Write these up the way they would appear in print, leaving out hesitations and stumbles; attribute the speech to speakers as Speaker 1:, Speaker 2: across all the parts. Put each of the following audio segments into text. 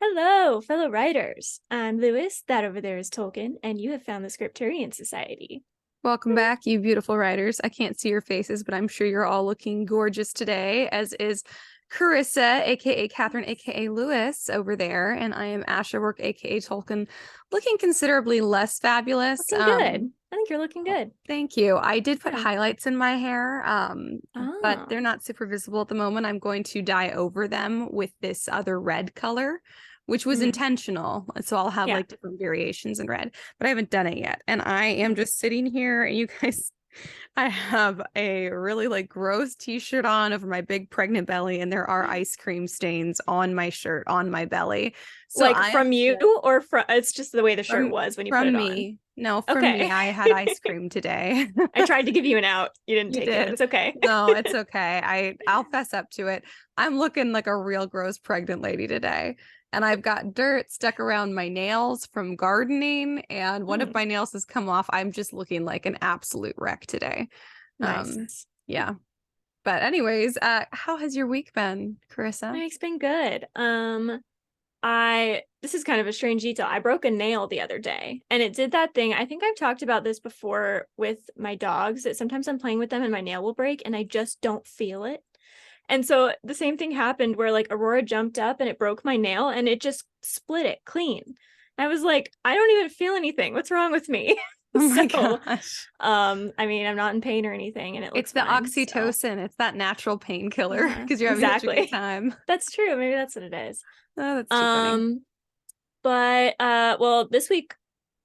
Speaker 1: Hello, fellow writers. I'm Lewis. That over there is Tolkien, and you have found the Scripturient Society.
Speaker 2: Welcome back, you beautiful writers. I can't see your faces, but I'm sure you're all looking gorgeous today, as is Karissa, aka Catherine, aka Lewis, over there. And I am Asher, aka Tolkien, looking considerably less fabulous.
Speaker 1: Looking good. I think you're looking good.
Speaker 2: Thank you. I did put
Speaker 1: Yeah.
Speaker 2: highlights in my hair, but
Speaker 1: Ah.
Speaker 2: they're not super visible at the moment. I'm going to dye over them with this other red color, which was
Speaker 1: Mhm.
Speaker 2: intentional. So I'll have
Speaker 1: Yeah.
Speaker 2: like different variations in red, but I haven't done it yet. And I am just sitting here, and you guys, I have a really like gross t-shirt on over my big pregnant belly, and there are ice cream stains on my shirt on my belly. So
Speaker 1: Like
Speaker 2: I am
Speaker 1: from you, or from it's just the way the shirt
Speaker 2: from
Speaker 1: was when you put
Speaker 2: from
Speaker 1: it on.
Speaker 2: me. No, from me.
Speaker 1: Okay.
Speaker 2: I had ice cream today.
Speaker 1: I tried to give you an out. You didn't
Speaker 2: You
Speaker 1: take it.
Speaker 2: did.
Speaker 1: It's okay.
Speaker 2: No, it's okay. I'll fess up to it. I'm looking like a real gross pregnant lady today. And I've got dirt stuck around my nails from gardening, and one of
Speaker 1: Mm,
Speaker 2: my nails has come off. I'm just looking like an absolute wreck today.
Speaker 1: nice.
Speaker 2: Yeah. But anyways, how has your week been,
Speaker 1: My
Speaker 2: Karissa?
Speaker 1: week's been good. This is kind of a strange detail. I broke a nail the other day, and it did that thing. I think I've talked about this before with my dogs, that sometimes I'm playing with them and my nail will break and I just don't feel it. And so the same thing happened where like Aurora jumped up and it broke my nail and it just split it clean. I was like, I don't even feel anything. What's wrong with me?
Speaker 2: Oh my
Speaker 1: So,
Speaker 2: gosh.
Speaker 1: I mean, I'm not in pain or anything and it
Speaker 2: It's
Speaker 1: looks
Speaker 2: the
Speaker 1: fine. So,
Speaker 2: oxytocin. It's that natural painkiller
Speaker 1: yeah,
Speaker 2: because you're having such a good
Speaker 1: exactly.
Speaker 2: time.
Speaker 1: That's true. Maybe that's what it is.
Speaker 2: Oh, that's too funny.
Speaker 1: Um, but well, this week,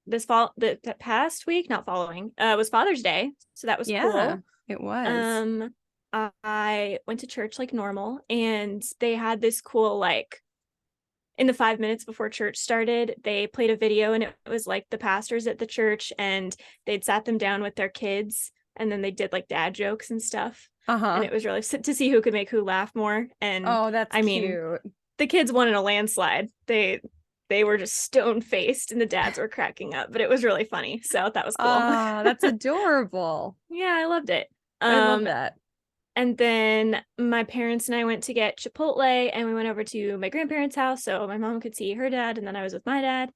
Speaker 1: the past week, not following, was Father's Day, so that was
Speaker 2: Yeah,
Speaker 1: cool.
Speaker 2: it was.
Speaker 1: Um, I went to church like normal, and they had this cool like in the 5 minutes before church started, they played a video, and it was like the pastors at the church, and they'd sat them down with their kids, and then they did like dad jokes and stuff, and
Speaker 2: Uh-huh.
Speaker 1: it was really to see who could make who laugh more. And
Speaker 2: Oh, that's
Speaker 1: I mean,
Speaker 2: cute.
Speaker 1: the kids won in a landslide. They were just stone faced and the dads were cracking up, but it was really funny. So that was cool.
Speaker 2: Ah, that's adorable.
Speaker 1: Yeah, I loved it.
Speaker 2: I love
Speaker 1: Um,
Speaker 2: that.
Speaker 1: and then my parents and I went to get Chipotle, and we went over to my grandparents' house so my mom could see her dad, and then I was with my dad,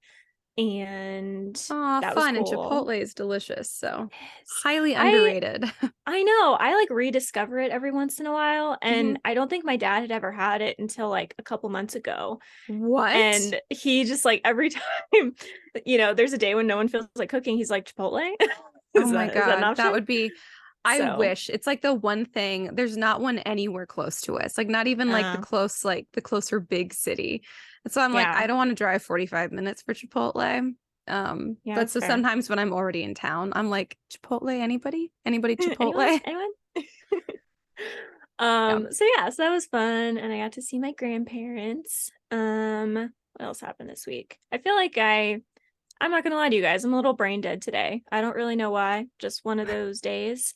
Speaker 1: and
Speaker 2: Ah,
Speaker 1: that was
Speaker 2: fun. And
Speaker 1: cool.
Speaker 2: Chipotle is delicious, so
Speaker 1: Yes.
Speaker 2: highly
Speaker 1: I
Speaker 2: underrated.
Speaker 1: I know. I like rediscover it every once in a while,
Speaker 2: Mhm.
Speaker 1: and I don't think my dad had ever had it until like a couple months ago.
Speaker 2: What?
Speaker 1: And he just like every time, there's a day when no one feels like cooking, he's like, Chipotle.
Speaker 2: Oh
Speaker 1: is
Speaker 2: my
Speaker 1: that an
Speaker 2: God. That
Speaker 1: option?
Speaker 2: would be, I
Speaker 1: So
Speaker 2: wish. It's like the one thing, there's not one anywhere close to us. Like not even like
Speaker 1: uh
Speaker 2: the closer big city. And so I'm like,
Speaker 1: yeah.
Speaker 2: I don't want to drive 45 minutes for Chipotle.
Speaker 1: Yeah,
Speaker 2: But
Speaker 1: that's
Speaker 2: so
Speaker 1: fair.
Speaker 2: sometimes when I'm already in town, I'm like, Chipotle, anybody? Anybody
Speaker 1: Anyone?
Speaker 2: Chipotle?
Speaker 1: Anyone?
Speaker 2: Yeah.
Speaker 1: So that was fun, and I got to see my grandparents. What else happened this week? I feel like I'm not gonna lie to you guys, I'm a little brain dead today. I don't really know why, just one of those days.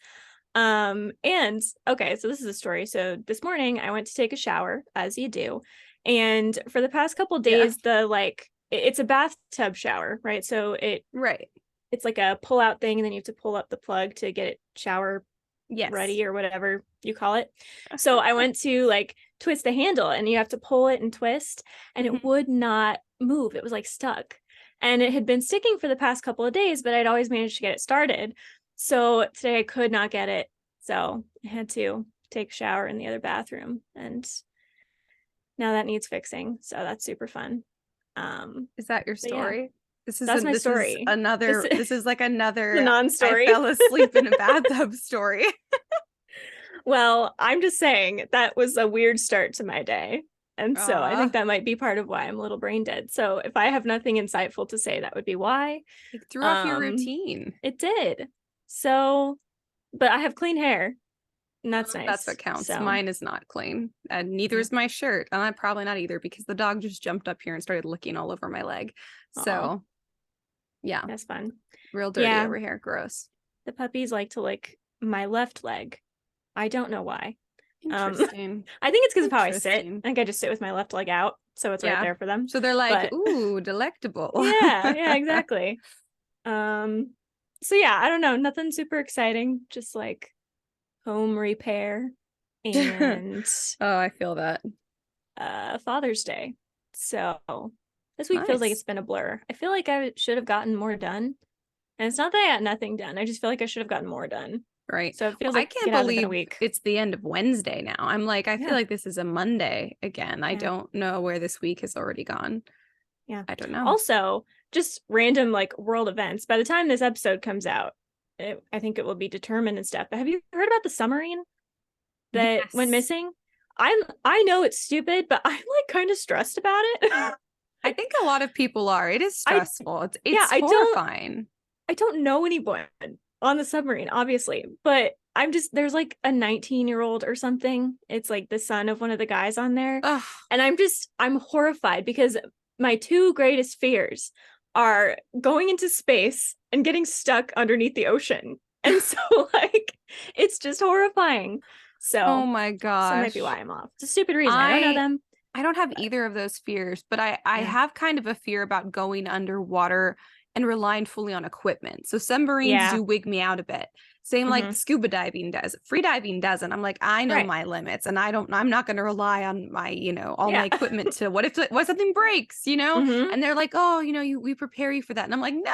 Speaker 1: And okay, so this is a story. So this morning I went to take a shower, as you do. And for the past couple
Speaker 2: Yeah.
Speaker 1: days, it's a bathtub shower, right? So
Speaker 2: Right.
Speaker 1: it's like a pull out thing, and then you have to pull up the plug to get it shower
Speaker 2: Yes.
Speaker 1: ready or whatever you call it. So I went to like twist the handle, and you have to pull it and twist, and it
Speaker 2: Mhm.
Speaker 1: would not move. It was like stuck. And it had been sticking for the past couple of days, but I'd always managed to get it started. So today I could not get it. So I had to take a shower in the other bathroom, and now that needs fixing. So that's super fun.
Speaker 2: Is that your
Speaker 1: But yeah,
Speaker 2: story?
Speaker 1: that's my
Speaker 2: This is
Speaker 1: story. This
Speaker 2: another
Speaker 1: is
Speaker 2: this is like
Speaker 1: the
Speaker 2: another I
Speaker 1: non-story.
Speaker 2: fell asleep in a bathtub story.
Speaker 1: Well, I'm just saying that was a weird start to my day. And so I think
Speaker 2: Ah,
Speaker 1: that might be part of why I'm a little brain dead. So if I have nothing insightful to say, that would be why.
Speaker 2: it threw off your
Speaker 1: Um,
Speaker 2: routine.
Speaker 1: it did. So, but I have clean hair, and that's
Speaker 2: That's what
Speaker 1: nice.
Speaker 2: counts.
Speaker 1: So,
Speaker 2: Mine is not clean, and neither
Speaker 1: yeah.
Speaker 2: is my shirt. And I'm probably not either because the dog just jumped up here and started licking all over my leg.
Speaker 1: Oh,
Speaker 2: So yeah,
Speaker 1: that's fun.
Speaker 2: real dirty
Speaker 1: Yeah,
Speaker 2: over here. Gross.
Speaker 1: the puppies like to lick my left leg. I don't know why. Um,
Speaker 2: Interesting.
Speaker 1: I think it's because of how I sit.
Speaker 2: Interesting.
Speaker 1: I think I just sit with my left leg out, so it's right
Speaker 2: Yeah.
Speaker 1: there for them.
Speaker 2: So they're like,
Speaker 1: But
Speaker 2: ooh, delectable.
Speaker 1: yeah, exactly. Um, so yeah, I don't know, nothing super exciting, just like home repair
Speaker 2: Oh,
Speaker 1: and
Speaker 2: I feel that.
Speaker 1: Father's Day. So this week feels like it's been a blur. I feel like I should have gotten more done. And it's not that I got nothing done. I just feel like I should have gotten more done.
Speaker 2: Right.
Speaker 1: So it feels
Speaker 2: I
Speaker 1: like
Speaker 2: can't
Speaker 1: it hasn't been
Speaker 2: believe
Speaker 1: a week.
Speaker 2: it's the end of Wednesday now. I'm like, I
Speaker 1: Yeah.
Speaker 2: feel like this is a Monday again. I
Speaker 1: Yeah.
Speaker 2: don't know where this week has already gone.
Speaker 1: Yeah.
Speaker 2: I don't know.
Speaker 1: Also, just random like world events. By the time this episode comes out, I think it will be determined and stuff. But have you heard about the submarine that went
Speaker 2: Yes.
Speaker 1: missing? I know it's stupid, but I'm like kind of stressed about it.
Speaker 2: I think a lot of people are. It is stressful. It's
Speaker 1: yeah,
Speaker 2: horrifying.
Speaker 1: I don't know anyone on the submarine, obviously, but I'm just, there's like a 19-year-old or something. It's like the son of one of the guys on there.
Speaker 2: Ugh.
Speaker 1: And I'm horrified because my two greatest fears are going into space and getting stuck underneath the ocean. And so like, it's just horrifying. So,
Speaker 2: oh my gosh.
Speaker 1: So that might be why I'm off. It's a stupid reason. I don't know them.
Speaker 2: I don't have either of those fears, but I have kind of a fear about going underwater and relying fully on equipment. So submarines do wig me out a bit. Same like scuba diving does. Free diving doesn't. I'm like, I know my limits, and I'm not going to rely on my, all my equipment to what something breaks, And they're like, oh, we prepare you for that. And I'm like, no.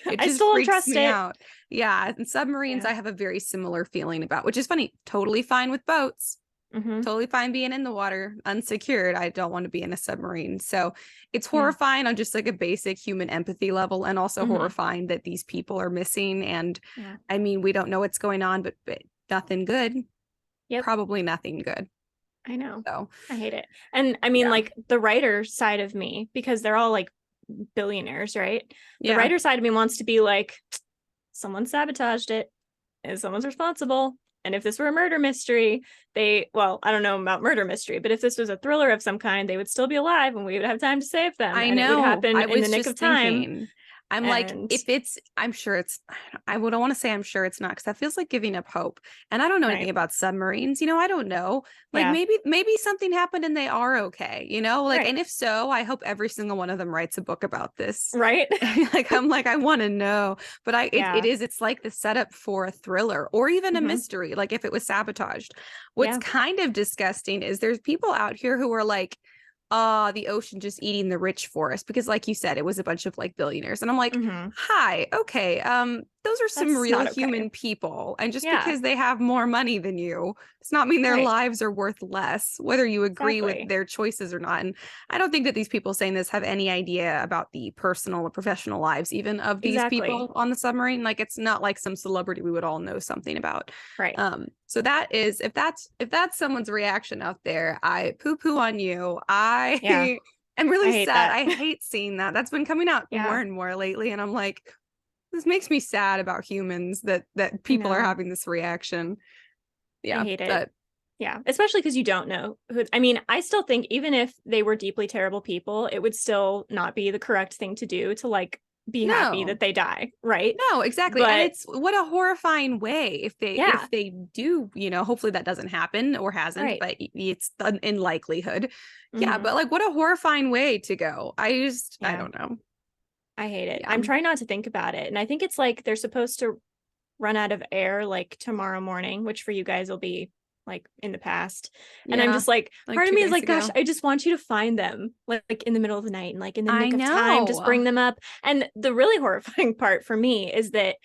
Speaker 2: It just
Speaker 1: still don't
Speaker 2: freaks
Speaker 1: trust
Speaker 2: me
Speaker 1: it.
Speaker 2: out. Yeah. And submarines, I have a very similar feeling about, which is funny. Totally fine with boats. Totally fine being in the water unsecured. I don't want to be in a submarine. So it's horrifying on just like a basic human empathy level, and also horrifying that these people are missing. And I mean, we don't know what's going on, but nothing good. Probably nothing good.
Speaker 1: I know.
Speaker 2: So
Speaker 1: I hate it. And I mean, like the writer side of me, because they're all like billionaires, right? The writer side of me wants to be like, someone sabotaged it and someone's responsible. And if this were a murder mystery, I don't know about murder mystery, but if this was a thriller of some kind, they would still be alive and we would have time to save them.
Speaker 2: I
Speaker 1: and
Speaker 2: know.
Speaker 1: It would happen in the nick of time.
Speaker 2: Thinking. I'm like, I'm sure it's, I would want to say I'm sure it's not, because that feels like giving up hope. And I don't know anything about submarines. I don't know. Like maybe something happened and they are okay, and if so, I hope every single one of them writes a book about this.
Speaker 1: Right.
Speaker 2: I'm like, I want to know, but it's like the setup for a thriller or even a mystery. Like if it was sabotaged. What's kind of disgusting is there's people out here who are like, the ocean just eating the rich forest, because like you said, it was a bunch of like billionaires, and I'm like, hi, okay, those are some real human people, and just because they have more money than you does not mean their lives are worth less, whether you agree with their choices or not. And I don't think that these people saying this have any idea about the personal or professional lives even of these people on the submarine. Like it's not like some celebrity we would all know something about, right? So that is, if that's someone's reaction out there, I poo-poo on you. I'm really sad. I hate seeing that. That's been coming out more and more lately, and I'm like, this makes me sad about humans that people are having this reaction.
Speaker 1: I hate it. Yeah, especially because you don't know who. I mean, I still think even if they were deeply terrible people, it would still not be the correct thing to do to like be happy that they die, right?
Speaker 2: No, exactly. But, and it's what a horrifying way if they do, hopefully that doesn't happen or hasn't, but it's in likelihood. Yeah, but like what a horrifying way to go. I don't know.
Speaker 1: I hate it. I'm trying not to think about it. And I think it's like they're supposed to run out of air like tomorrow morning, which for you guys will be like in the past. And I'm just like part of me is like, gosh, I just want you to find them like in the middle of the night and like in the nick of time, just bring them up. And the really horrifying part for me is that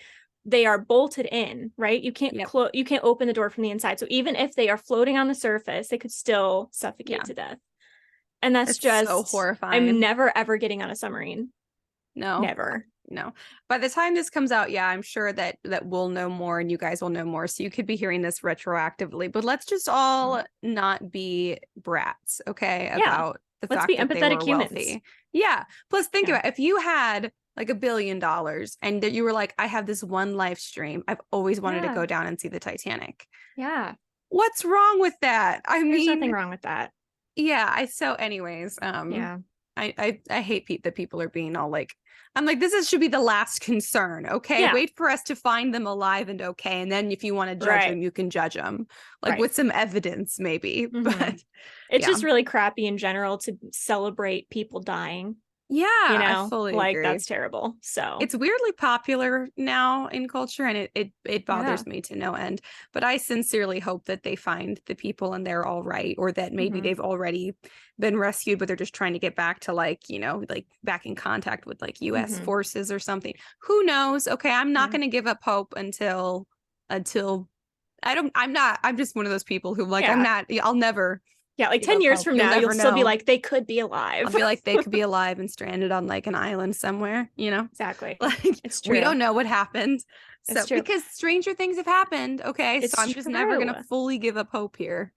Speaker 1: they are bolted in, right? You can't you can't open the door from the inside. So even if they are floating on the surface, they could still suffocate to death. And that's just
Speaker 2: so horrifying.
Speaker 1: I'm never ever getting on a submarine.
Speaker 2: No,
Speaker 1: never.
Speaker 2: No. By the time this comes out, I'm sure that we'll know more and you guys will know more. So you could be hearing this retroactively, but let's just all not be brats, okay? About the fact that they were wealthy. Yeah. Plus think about it. If you had like $1 billion and that you were like, I have this one live stream. I've always wanted to go down and see the Titanic.
Speaker 1: Yeah.
Speaker 2: What's wrong with that?
Speaker 1: There's nothing wrong with that.
Speaker 2: Yeah. So anyways, I hate that people are being all like, I'm like, should be the last concern. Okay. Wait for us to find them alive and okay. And then if you want to judge them, you can judge them like with some evidence maybe. But
Speaker 1: it's just really crappy in general to celebrate people dying.
Speaker 2: Yeah,
Speaker 1: You
Speaker 2: I
Speaker 1: know,
Speaker 2: fully
Speaker 1: like
Speaker 2: agree.
Speaker 1: that's terrible. So
Speaker 2: It's weirdly popular now in culture, and it
Speaker 1: yeah.
Speaker 2: bothers me to no end. But I sincerely hope that they find the people and they're all right, or that maybe
Speaker 1: Hmm.
Speaker 2: they've already been rescued, but they're just trying to get back to, like, like back in contact with like US
Speaker 1: Hmm.
Speaker 2: forces or something. Who knows? Okay, I'm not
Speaker 1: Yeah.
Speaker 2: going to give up hope until I'm just one of those people who, like, I'm
Speaker 1: Yeah.
Speaker 2: not, I'll never
Speaker 1: Yeah. Like
Speaker 2: give
Speaker 1: 10
Speaker 2: up
Speaker 1: years
Speaker 2: hope.
Speaker 1: from
Speaker 2: You'll
Speaker 1: now, you'll
Speaker 2: never
Speaker 1: still be
Speaker 2: know.
Speaker 1: like, they could be
Speaker 2: I'll
Speaker 1: alive.
Speaker 2: be like, they could be alive and stranded on like an island somewhere,
Speaker 1: Exactly.
Speaker 2: Like,
Speaker 1: It's
Speaker 2: we
Speaker 1: true.
Speaker 2: don't know what happened.
Speaker 1: It's
Speaker 2: So,
Speaker 1: true.
Speaker 2: because stranger things have happened, okay? So
Speaker 1: It's
Speaker 2: I'm just never
Speaker 1: true.
Speaker 2: gonna fully give up hope here.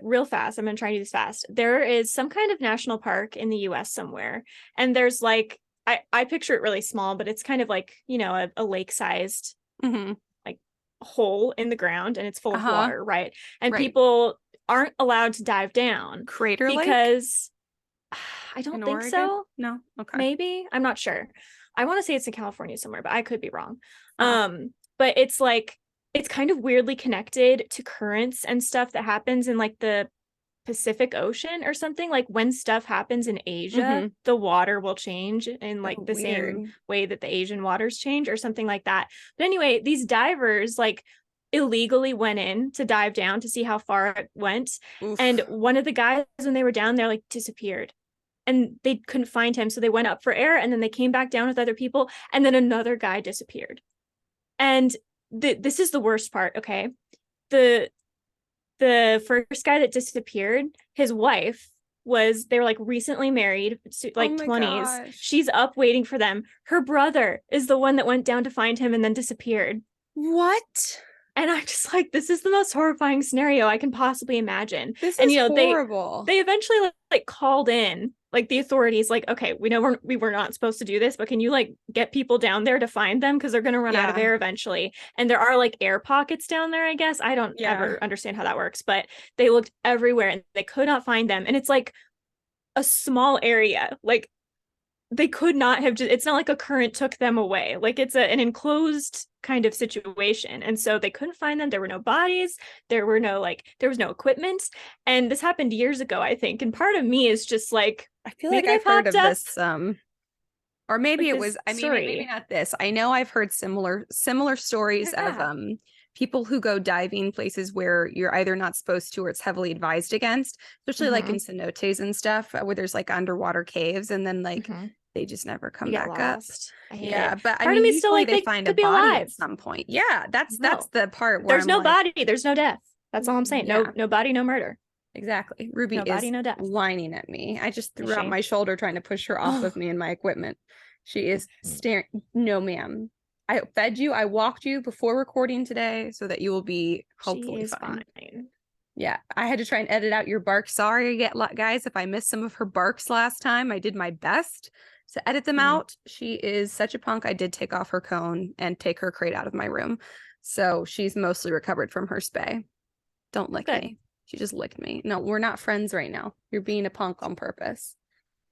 Speaker 1: Real fast, I'm gonna try to do this fast. There is some kind of national park in the US somewhere, and there's like I picture it really small, but it's kind of like, a lake-sized
Speaker 2: Mm-hmm.
Speaker 1: like hole in the ground, and it's full of
Speaker 2: Uh-huh.
Speaker 1: water, right? And
Speaker 2: Right.
Speaker 1: people aren't allowed to dive down
Speaker 2: Crater Lake
Speaker 1: because I
Speaker 2: in
Speaker 1: don't think
Speaker 2: Oregon?
Speaker 1: so.
Speaker 2: No. Okay.
Speaker 1: Maybe. I'm not sure. I want to say it's in California somewhere, but I could be wrong.
Speaker 2: Oh.
Speaker 1: But it's like it's kind of weirdly connected to currents and stuff that happens in like the Pacific Ocean or something. Like when stuff happens in Asia,
Speaker 2: Mm-hmm.
Speaker 1: the water will change in like
Speaker 2: Oh,
Speaker 1: the same
Speaker 2: weird.
Speaker 1: way that the Asian waters change or something like that. But anyway, these divers like illegally went in to dive down to see how far it went. And
Speaker 2: Oof.
Speaker 1: one of the guys, when they were down there, like disappeared and they couldn't find him. So they went up for air and then they came back down with other people. And then another guy disappeared. And this is the worst part. Okay. The first guy that disappeared, his wife they were like recently married,
Speaker 2: Oh
Speaker 1: like
Speaker 2: my
Speaker 1: 20s.
Speaker 2: gosh.
Speaker 1: She's up waiting for them. Her brother is the one that went down to find him and then disappeared.
Speaker 2: What?
Speaker 1: And I'm just like, this is the most horrifying scenario I can possibly imagine.
Speaker 2: This
Speaker 1: And
Speaker 2: is horrible.
Speaker 1: they eventually like called in like the authorities, like, okay, we know we were not supposed to do this, but can you like get people down there to find them, because they're going to run out of
Speaker 2: Yeah.
Speaker 1: air eventually. And there are like air pockets down there, I guess. I don't
Speaker 2: Yeah.
Speaker 1: ever understand how that works, but they looked everywhere and they could not find them. And it's like a small area, like they could not have it's not like a current took them away, like it's an enclosed kind of situation, and so they couldn't find them. There were no bodies, there was no equipment, and this happened years ago, I think. And part of me is just like,
Speaker 2: I feel
Speaker 1: maybe
Speaker 2: like
Speaker 1: they
Speaker 2: I've heard
Speaker 1: popped
Speaker 2: of
Speaker 1: up
Speaker 2: this or maybe
Speaker 1: like
Speaker 2: it
Speaker 1: this
Speaker 2: was, I mean, maybe
Speaker 1: story.
Speaker 2: not this. I know I've heard similar stories of
Speaker 1: Yeah.
Speaker 2: people who go diving places where you're either not supposed to or it's heavily advised against, especially like in
Speaker 1: Mm-hmm.
Speaker 2: cenotes and stuff, where there's like underwater caves and then like
Speaker 1: Mm-hmm.
Speaker 2: they just never
Speaker 1: You
Speaker 2: come
Speaker 1: get
Speaker 2: back up.
Speaker 1: lost. I hate
Speaker 2: Yeah,
Speaker 1: it.
Speaker 2: but I
Speaker 1: Part of
Speaker 2: mean,
Speaker 1: me is still
Speaker 2: usually
Speaker 1: like
Speaker 2: they
Speaker 1: they
Speaker 2: find a
Speaker 1: could be
Speaker 2: body at
Speaker 1: alive.
Speaker 2: some point. Yeah, that's
Speaker 1: No,
Speaker 2: the part where
Speaker 1: there's
Speaker 2: I'm
Speaker 1: no
Speaker 2: like,
Speaker 1: body, there's no death. That's all I'm saying.
Speaker 2: yeah,
Speaker 1: No body, no murder.
Speaker 2: exactly. Ruby
Speaker 1: No body,
Speaker 2: is
Speaker 1: no death.
Speaker 2: whining at me. I just
Speaker 1: Is
Speaker 2: threw out
Speaker 1: she?
Speaker 2: my shoulder trying to push her off of
Speaker 1: Oh,
Speaker 2: me and my equipment. She is staring. No, ma'am. I fed you. I walked you before recording today so that you will be
Speaker 1: she
Speaker 2: hopefully
Speaker 1: is
Speaker 2: fine.
Speaker 1: fine.
Speaker 2: Yeah, I had to try and edit out your bark. Sorry, guys, if I missed some of her barks last time. I did my best to edit them
Speaker 1: Mm.
Speaker 2: out. She is such a punk. I did take off her cone and take her crate out of my room. So she's mostly recovered from her spay. Don't lick
Speaker 1: Good.
Speaker 2: me. She just licked me. No, we're not friends right now. You're being a punk on purpose.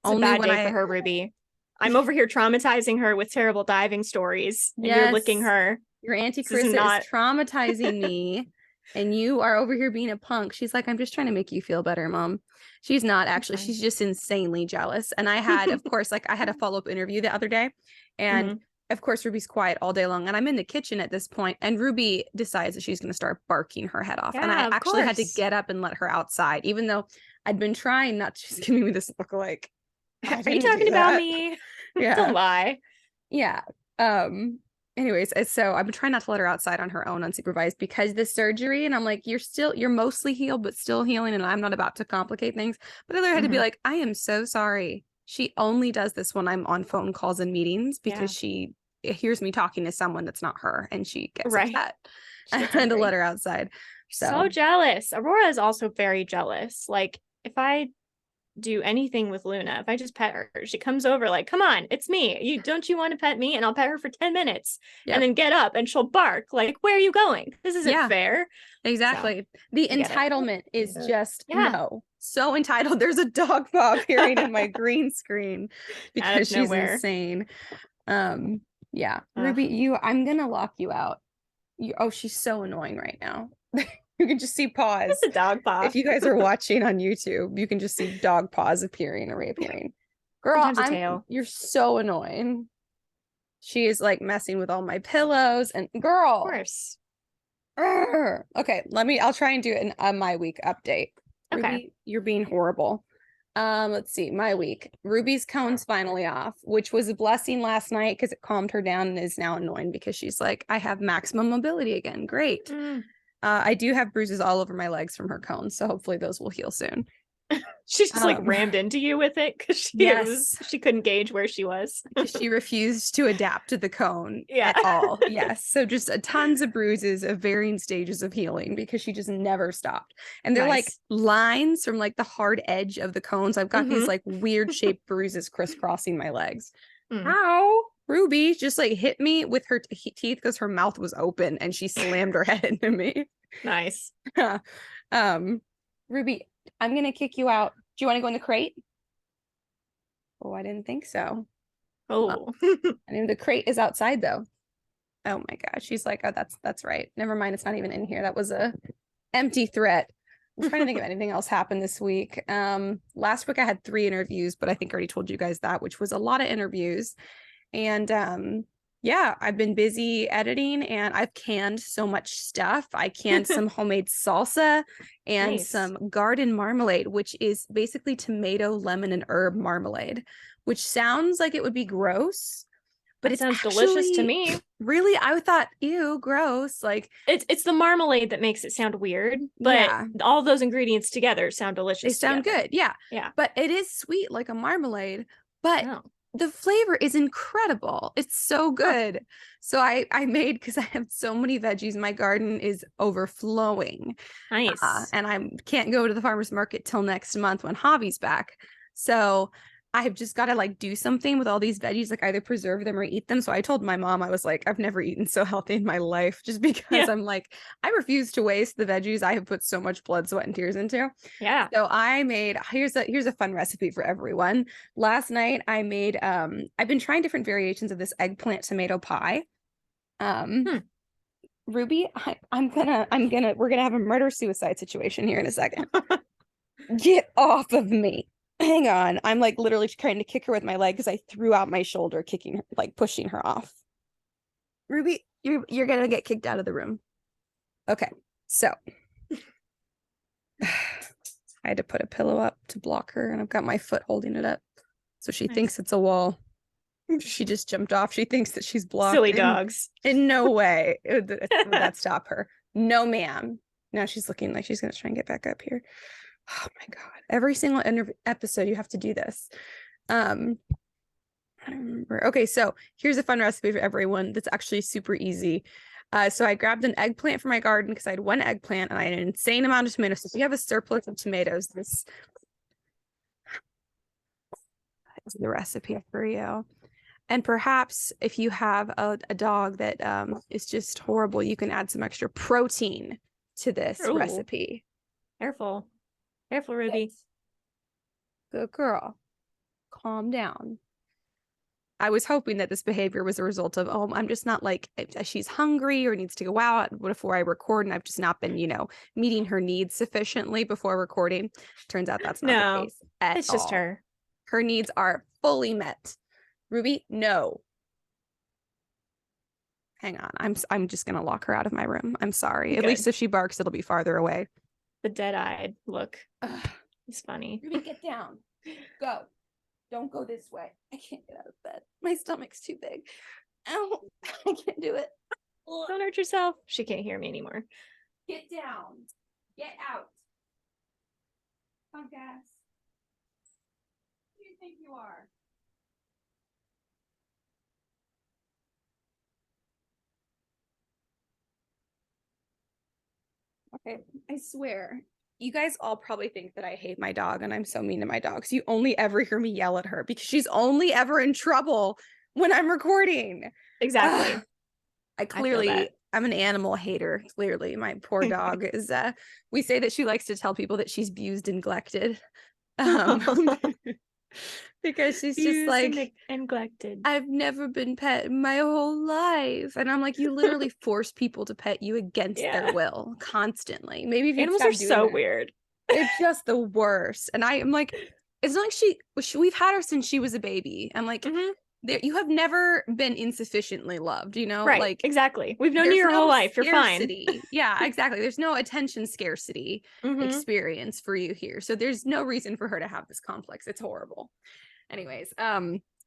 Speaker 1: It's a
Speaker 2: Only
Speaker 1: bad
Speaker 2: when
Speaker 1: day for
Speaker 2: I,
Speaker 1: her, Ruby. I'm over here traumatizing her with terrible diving stories, and you're licking
Speaker 2: yes,
Speaker 1: her.
Speaker 2: your Auntie
Speaker 1: This is
Speaker 2: Karissa is
Speaker 1: not.
Speaker 2: traumatizing me. And you are over here being a punk. She's like, I'm just trying to make you feel better, Mom. She's not actually. She's just insanely jealous. And I had, of course, like I had a follow-up interview the other day. And
Speaker 1: Mm-hmm.
Speaker 2: of course, Ruby's quiet all day long. And I'm in the kitchen at this point, and Ruby decides that she's going to start barking her head off. And I
Speaker 1: Yeah, of
Speaker 2: actually had to
Speaker 1: course.
Speaker 2: get up and let her outside, even though I'd been trying not to. She's giving me this look like, I
Speaker 1: Are you
Speaker 2: didn't do
Speaker 1: talking about
Speaker 2: that.
Speaker 1: me? Don't
Speaker 2: Yeah.
Speaker 1: lie.
Speaker 2: Yeah. Anyways, so I've been trying not to let her outside on her own unsupervised because the surgery, and I'm like, you're mostly healed but still healing, and I'm not about to complicate things. But then I had to be
Speaker 1: Mm-hmm.
Speaker 2: like, I am so sorry. She only does this when I'm on phone calls and meetings because
Speaker 1: Yeah.
Speaker 2: she hears me talking to someone that's not her and she gets
Speaker 1: Right.
Speaker 2: upset.
Speaker 1: She
Speaker 2: I
Speaker 1: gets
Speaker 2: had to let
Speaker 1: angry.
Speaker 2: her outside.
Speaker 1: So
Speaker 2: So
Speaker 1: jealous. Aurora is also very jealous. Like, if I do anything with Luna, if I just pet her, she comes over like, come on, it's me. You want to pet me? And I'll pet her for 10 minutes and
Speaker 2: yep.
Speaker 1: then get up and she'll bark like, where are you going? This isn't
Speaker 2: Yeah.
Speaker 1: fair.
Speaker 2: Exactly.
Speaker 1: So,
Speaker 2: The
Speaker 1: I get it.
Speaker 2: entitlement is just
Speaker 1: Yeah.
Speaker 2: no. So entitled. There's a dog paw appearing in my green screen
Speaker 1: Out
Speaker 2: because
Speaker 1: of
Speaker 2: she's
Speaker 1: nowhere.
Speaker 2: insane. Yeah.
Speaker 1: Ugh.
Speaker 2: Ruby, I'm gonna lock you out. She's so annoying right now. You can just see paws.
Speaker 1: It's a dog paw.
Speaker 2: If you guys are watching on YouTube, you can just see dog paws appearing or reappearing. Girl,
Speaker 1: Sometimes a tail.
Speaker 2: you're so annoying. She is like messing with all my pillows and
Speaker 1: Of
Speaker 2: girl.
Speaker 1: course.
Speaker 2: Okay, I'll try and do it in my week update.
Speaker 1: Okay.
Speaker 2: Ruby, you're being horrible. Let's see, my week. Ruby's cone's finally off, which was a blessing last night because it calmed her down and is now annoying because she's like, I have maximum mobility again. Great. I do have bruises all over my legs from her cones, so hopefully those will heal soon.
Speaker 1: She just like rammed into you with it because she couldn't gauge where she was.
Speaker 2: She refused to adapt to the cone at all. Yes. So just tons of bruises of varying stages of healing because she just never stopped. And they're like lines from like the hard edge of the cones. I've got these like weird shaped bruises crisscrossing my legs. Ow. Ruby just like hit me with her teeth because her mouth was open and she slammed her head into me.
Speaker 1: Nice.
Speaker 2: Ruby, I'm gonna kick you out. Do you want to go in the crate? Oh, I didn't think so.
Speaker 1: Oh,
Speaker 2: I mean, the crate is outside though. Oh my gosh, she's like, oh, that's right. Never mind, it's not even in here. That was a empty threat. I'm trying to think of anything else happened this week. Last week I had 3 interviews, but I think I already told you guys that, which was a lot of interviews. And yeah, I've been busy editing and I've canned so much stuff. I canned some homemade salsa and some garden marmalade, which is basically tomato, lemon, and herb marmalade, which sounds like it would be gross, but it sounds
Speaker 1: delicious to me.
Speaker 2: Really, I thought, ew, gross. Like
Speaker 1: it's the marmalade that makes it sound weird, but all those ingredients together sound delicious.
Speaker 2: They sound good, yeah. But it is sweet like a marmalade, but the flavor is incredible. It's so good. So I made, because I have so many veggies, my garden is overflowing.
Speaker 1: Nice.
Speaker 2: And I can't go to the farmer's market till next month when Javi's back. So I've just got to like do something with all these veggies, like either preserve them or eat them. So I told my mom, I was like, I've never eaten so healthy in my life, just because I'm like, I refuse to waste the veggies I have put so much blood, sweat, and tears into.
Speaker 1: Yeah.
Speaker 2: So I made, here's a fun recipe for everyone. Last night I made, I've been trying different variations of this eggplant tomato pie. Ruby, we're gonna have a murder-suicide situation here in a second. Get off of me. Hang on. I'm like literally trying to kick her with my leg because I threw out my shoulder, kicking her, like pushing her off. Ruby, you're gonna get kicked out of the room. Okay, so I had to put a pillow up to block her, and I've got my foot holding it up. So she thinks it's a wall. She just jumped off. She thinks that she's blocked.
Speaker 1: Silly dogs.
Speaker 2: In no way would that stop her. No, ma'am. Now she's looking like she's gonna try and get back up here. Oh my God. Every single episode you have to do this. I don't remember. Okay, so here's a fun recipe for everyone that's actually super easy. So I grabbed an eggplant from my garden because I had 1 eggplant and I had an insane amount of tomatoes. So if you have a surplus of tomatoes, this is the recipe for you. And perhaps if you have a dog that is just horrible, you can add some extra protein to this recipe.
Speaker 1: Careful. Careful, Ruby.
Speaker 2: Good girl. Calm down. I was hoping that this behavior was a result of, I'm just not like, she's hungry or needs to go out before I record, and I've just not been, meeting her needs sufficiently before recording. Turns out that's not the case at all. It's just her. Her needs are fully met. Ruby, no. Hang on. I'm just going to lock her out of my room. I'm sorry. At least if she barks, it'll be farther away.
Speaker 1: The dead-eyed look. It's funny.
Speaker 2: Ruby, get down. Go. Don't go this way. I can't get out of bed. My stomach's too big. Ow. I can't do it.
Speaker 1: Don't hurt yourself. She can't hear me anymore.
Speaker 2: Get down. Get out. Punk ass. Who do you think you are? Okay, I swear, you guys all probably think that I hate my dog and I'm so mean to my dogs. You only ever hear me yell at her because she's only ever in trouble when I'm recording.
Speaker 1: Exactly.
Speaker 2: I'm an animal hater. Clearly, my poor dog is, we say that she likes to tell people that she's abused and neglected. Because she's just like,
Speaker 1: neglected.
Speaker 2: I've never been pet in my whole life. And I'm like, you literally force people to pet you against their will constantly. Maybe if you
Speaker 1: animals are so weird.
Speaker 2: They're just the worst. And I am like, it's not like we've had her since she was a baby. I'm like,
Speaker 1: Mhm.
Speaker 2: you have never been insufficiently loved,
Speaker 1: Right.
Speaker 2: like
Speaker 1: Exactly. We've known you
Speaker 2: there's
Speaker 1: your whole
Speaker 2: no
Speaker 1: life. You're fine.
Speaker 2: scarcity. Yeah, exactly. There's no attention scarcity
Speaker 1: Mhm.
Speaker 2: experience for you here. So there's no reason for her to have this complex. It's horrible. Anyways,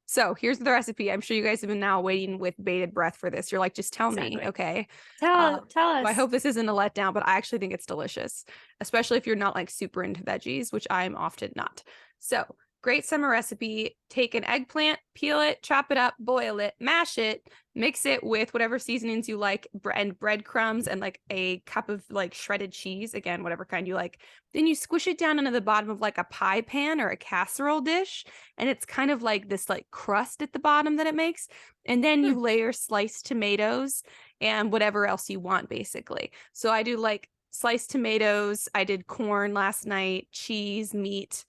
Speaker 2: so here's the recipe. I'm sure you guys have been now waiting with bated breath for this. You're like, just tell me,
Speaker 1: Exactly.
Speaker 2: okay?
Speaker 1: Tell
Speaker 2: So I
Speaker 1: us.
Speaker 2: hope this isn't a letdown, but I actually think it's delicious, especially if you're not like super into veggies, which I'm often not. So great summer recipe. Take an eggplant, peel it, chop it up, boil it, mash it, mix it with whatever seasonings you like, and breadcrumbs, and like a cup of like shredded cheese, again, whatever kind you like. Then you squish it down into the bottom of like a pie pan or a casserole dish, and it's kind of like this like crust at the bottom that it makes. And then you layer sliced tomatoes and whatever else you want, basically. So I do like sliced tomatoes. I did corn last night, cheese, meat,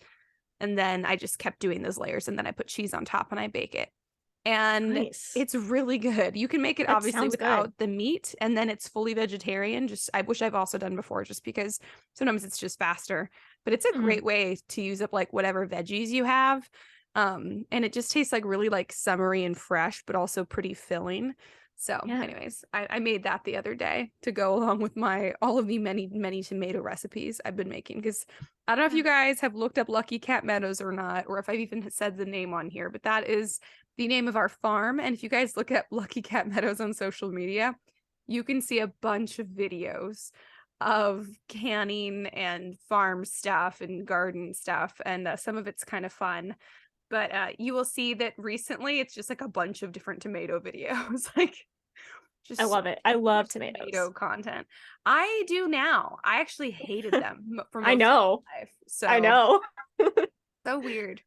Speaker 2: and then I just kept doing those layers, and then I put cheese on top and I bake it. And
Speaker 1: Nice.
Speaker 2: it's really good. You can make it
Speaker 1: That
Speaker 2: obviously
Speaker 1: sounds good.
Speaker 2: without the meat, and then it's fully vegetarian. Just I wish I've also done before, just because sometimes it's just faster. But it's a
Speaker 1: Mhm.
Speaker 2: great way to use up like whatever veggies you have. And it just tastes like really like summery and fresh, but also pretty filling. So,
Speaker 1: Yeah.
Speaker 2: anyways, I made that the other day to go along with my all of the many tomato recipes I've been making, because I don't know if you guys have looked up Lucky Cat Meadows or not, or if I've even said the name on here, but that is the name of our farm. And if you guys look at Lucky Cat Meadows on social media, you can see a bunch of videos of canning and farm stuff and garden stuff. And some of it's kind of fun. But you will see that recently it's just like a bunch of different tomato videos. Like
Speaker 1: I
Speaker 2: just so much,
Speaker 1: it. I
Speaker 2: so
Speaker 1: love
Speaker 2: much
Speaker 1: tomatoes.
Speaker 2: tomato content. I do now. I actually hated them for
Speaker 1: I
Speaker 2: most of
Speaker 1: know.
Speaker 2: my life.
Speaker 1: I
Speaker 2: So
Speaker 1: know.
Speaker 2: so weird.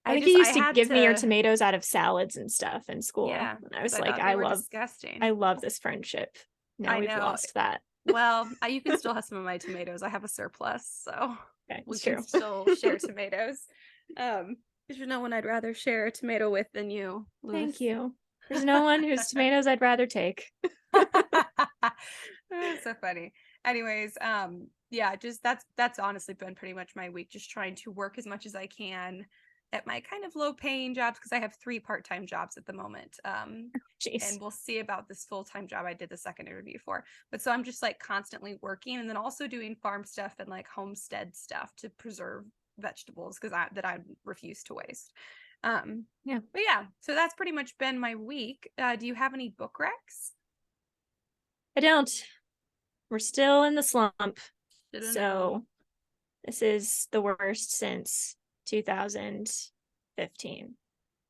Speaker 1: I think you
Speaker 2: I
Speaker 1: used to
Speaker 2: had
Speaker 1: give me your
Speaker 2: to,
Speaker 1: tomatoes out of salads and stuff in school.
Speaker 2: yeah,
Speaker 1: And I
Speaker 2: because
Speaker 1: was
Speaker 2: I
Speaker 1: like,
Speaker 2: thought they were disgusting.
Speaker 1: I love this friendship. Now
Speaker 2: I
Speaker 1: we've
Speaker 2: know.
Speaker 1: lost that.
Speaker 2: Well, you can still have some of my tomatoes. I have a surplus, so
Speaker 1: Okay,
Speaker 2: we
Speaker 1: it's
Speaker 2: can
Speaker 1: true.
Speaker 2: still share tomatoos. There's no one I'd rather share a tomato with than you, Lewis.
Speaker 1: Thank you. There's no one whose tomatoes I'd rather take.
Speaker 2: That's so funny. Anyways, yeah, just that's honestly been pretty much my week, just trying to work as much as I can at my kind of low paying jobs, because I have 3 part-time jobs at the moment. And
Speaker 1: Jeez.
Speaker 2: we'll see about this full-time job I did the second interview for. But so I'm just like constantly working, and then also doing farm stuff and like homestead stuff to preserve vegetables, because I refuse to waste.
Speaker 1: Yeah.
Speaker 2: But yeah, so that's pretty much been my week. Do you have any book recs?
Speaker 1: I don't. We're still in the slump.
Speaker 2: Should've known.
Speaker 1: So this is the worst since 2015.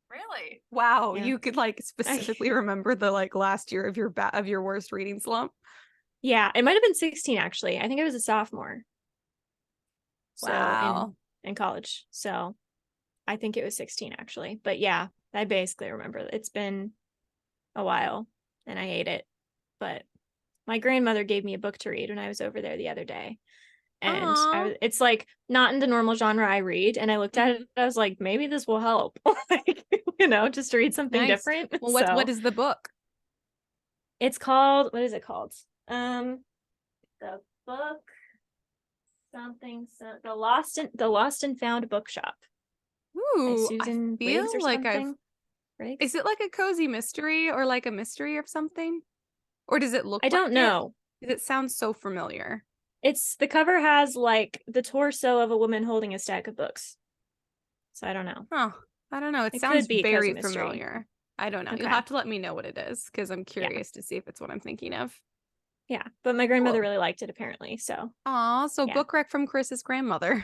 Speaker 2: Really? Wow,
Speaker 1: Yeah.
Speaker 2: you could like specifically remember the like last year of your worst reading slump.
Speaker 1: Yeah, it might have been 16 actually. I think I was a sophomore. So
Speaker 2: Wow.
Speaker 1: in college. So I think it was 16 actually. But yeah, I basically remember it's been a while and I hate it. But my grandmother gave me a book to read when I was over there the other day. And
Speaker 2: Aw.
Speaker 1: it's like not in the normal genre I read. And I looked at
Speaker 2: Mhm.
Speaker 1: it, I was like, maybe this will help. Like, just to read something
Speaker 2: Nice.
Speaker 1: different.
Speaker 2: Well, what
Speaker 1: So
Speaker 2: is the book?
Speaker 1: it's called, what is it called? The book something, so the Lost and Found Bookshop by
Speaker 2: Ooh, I
Speaker 1: Susan Riggs or
Speaker 2: feel like I've
Speaker 1: something.
Speaker 2: is
Speaker 1: Riggs?
Speaker 2: it like a cozy mystery or like a mystery or something? Or does it look
Speaker 1: I
Speaker 2: like
Speaker 1: don't
Speaker 2: it?
Speaker 1: know.
Speaker 2: Because it sounds so familiar.
Speaker 1: It's the cover has like the torso of a woman holding a stack of books. So I don't know.
Speaker 2: Huh. I don't know. It
Speaker 1: It could
Speaker 2: sounds
Speaker 1: be a cozy
Speaker 2: very
Speaker 1: mystery.
Speaker 2: familiar. I don't know. You'll
Speaker 1: Okay.
Speaker 2: have to let me know what it is, because I'm
Speaker 1: Yeah.
Speaker 2: curious to see if it's what I'm thinking of.
Speaker 1: Yeah. But my grandmother
Speaker 2: Cool.
Speaker 1: really liked it apparently. So
Speaker 2: Aw, so
Speaker 1: yeah.
Speaker 2: book rec from Chris's grandmother.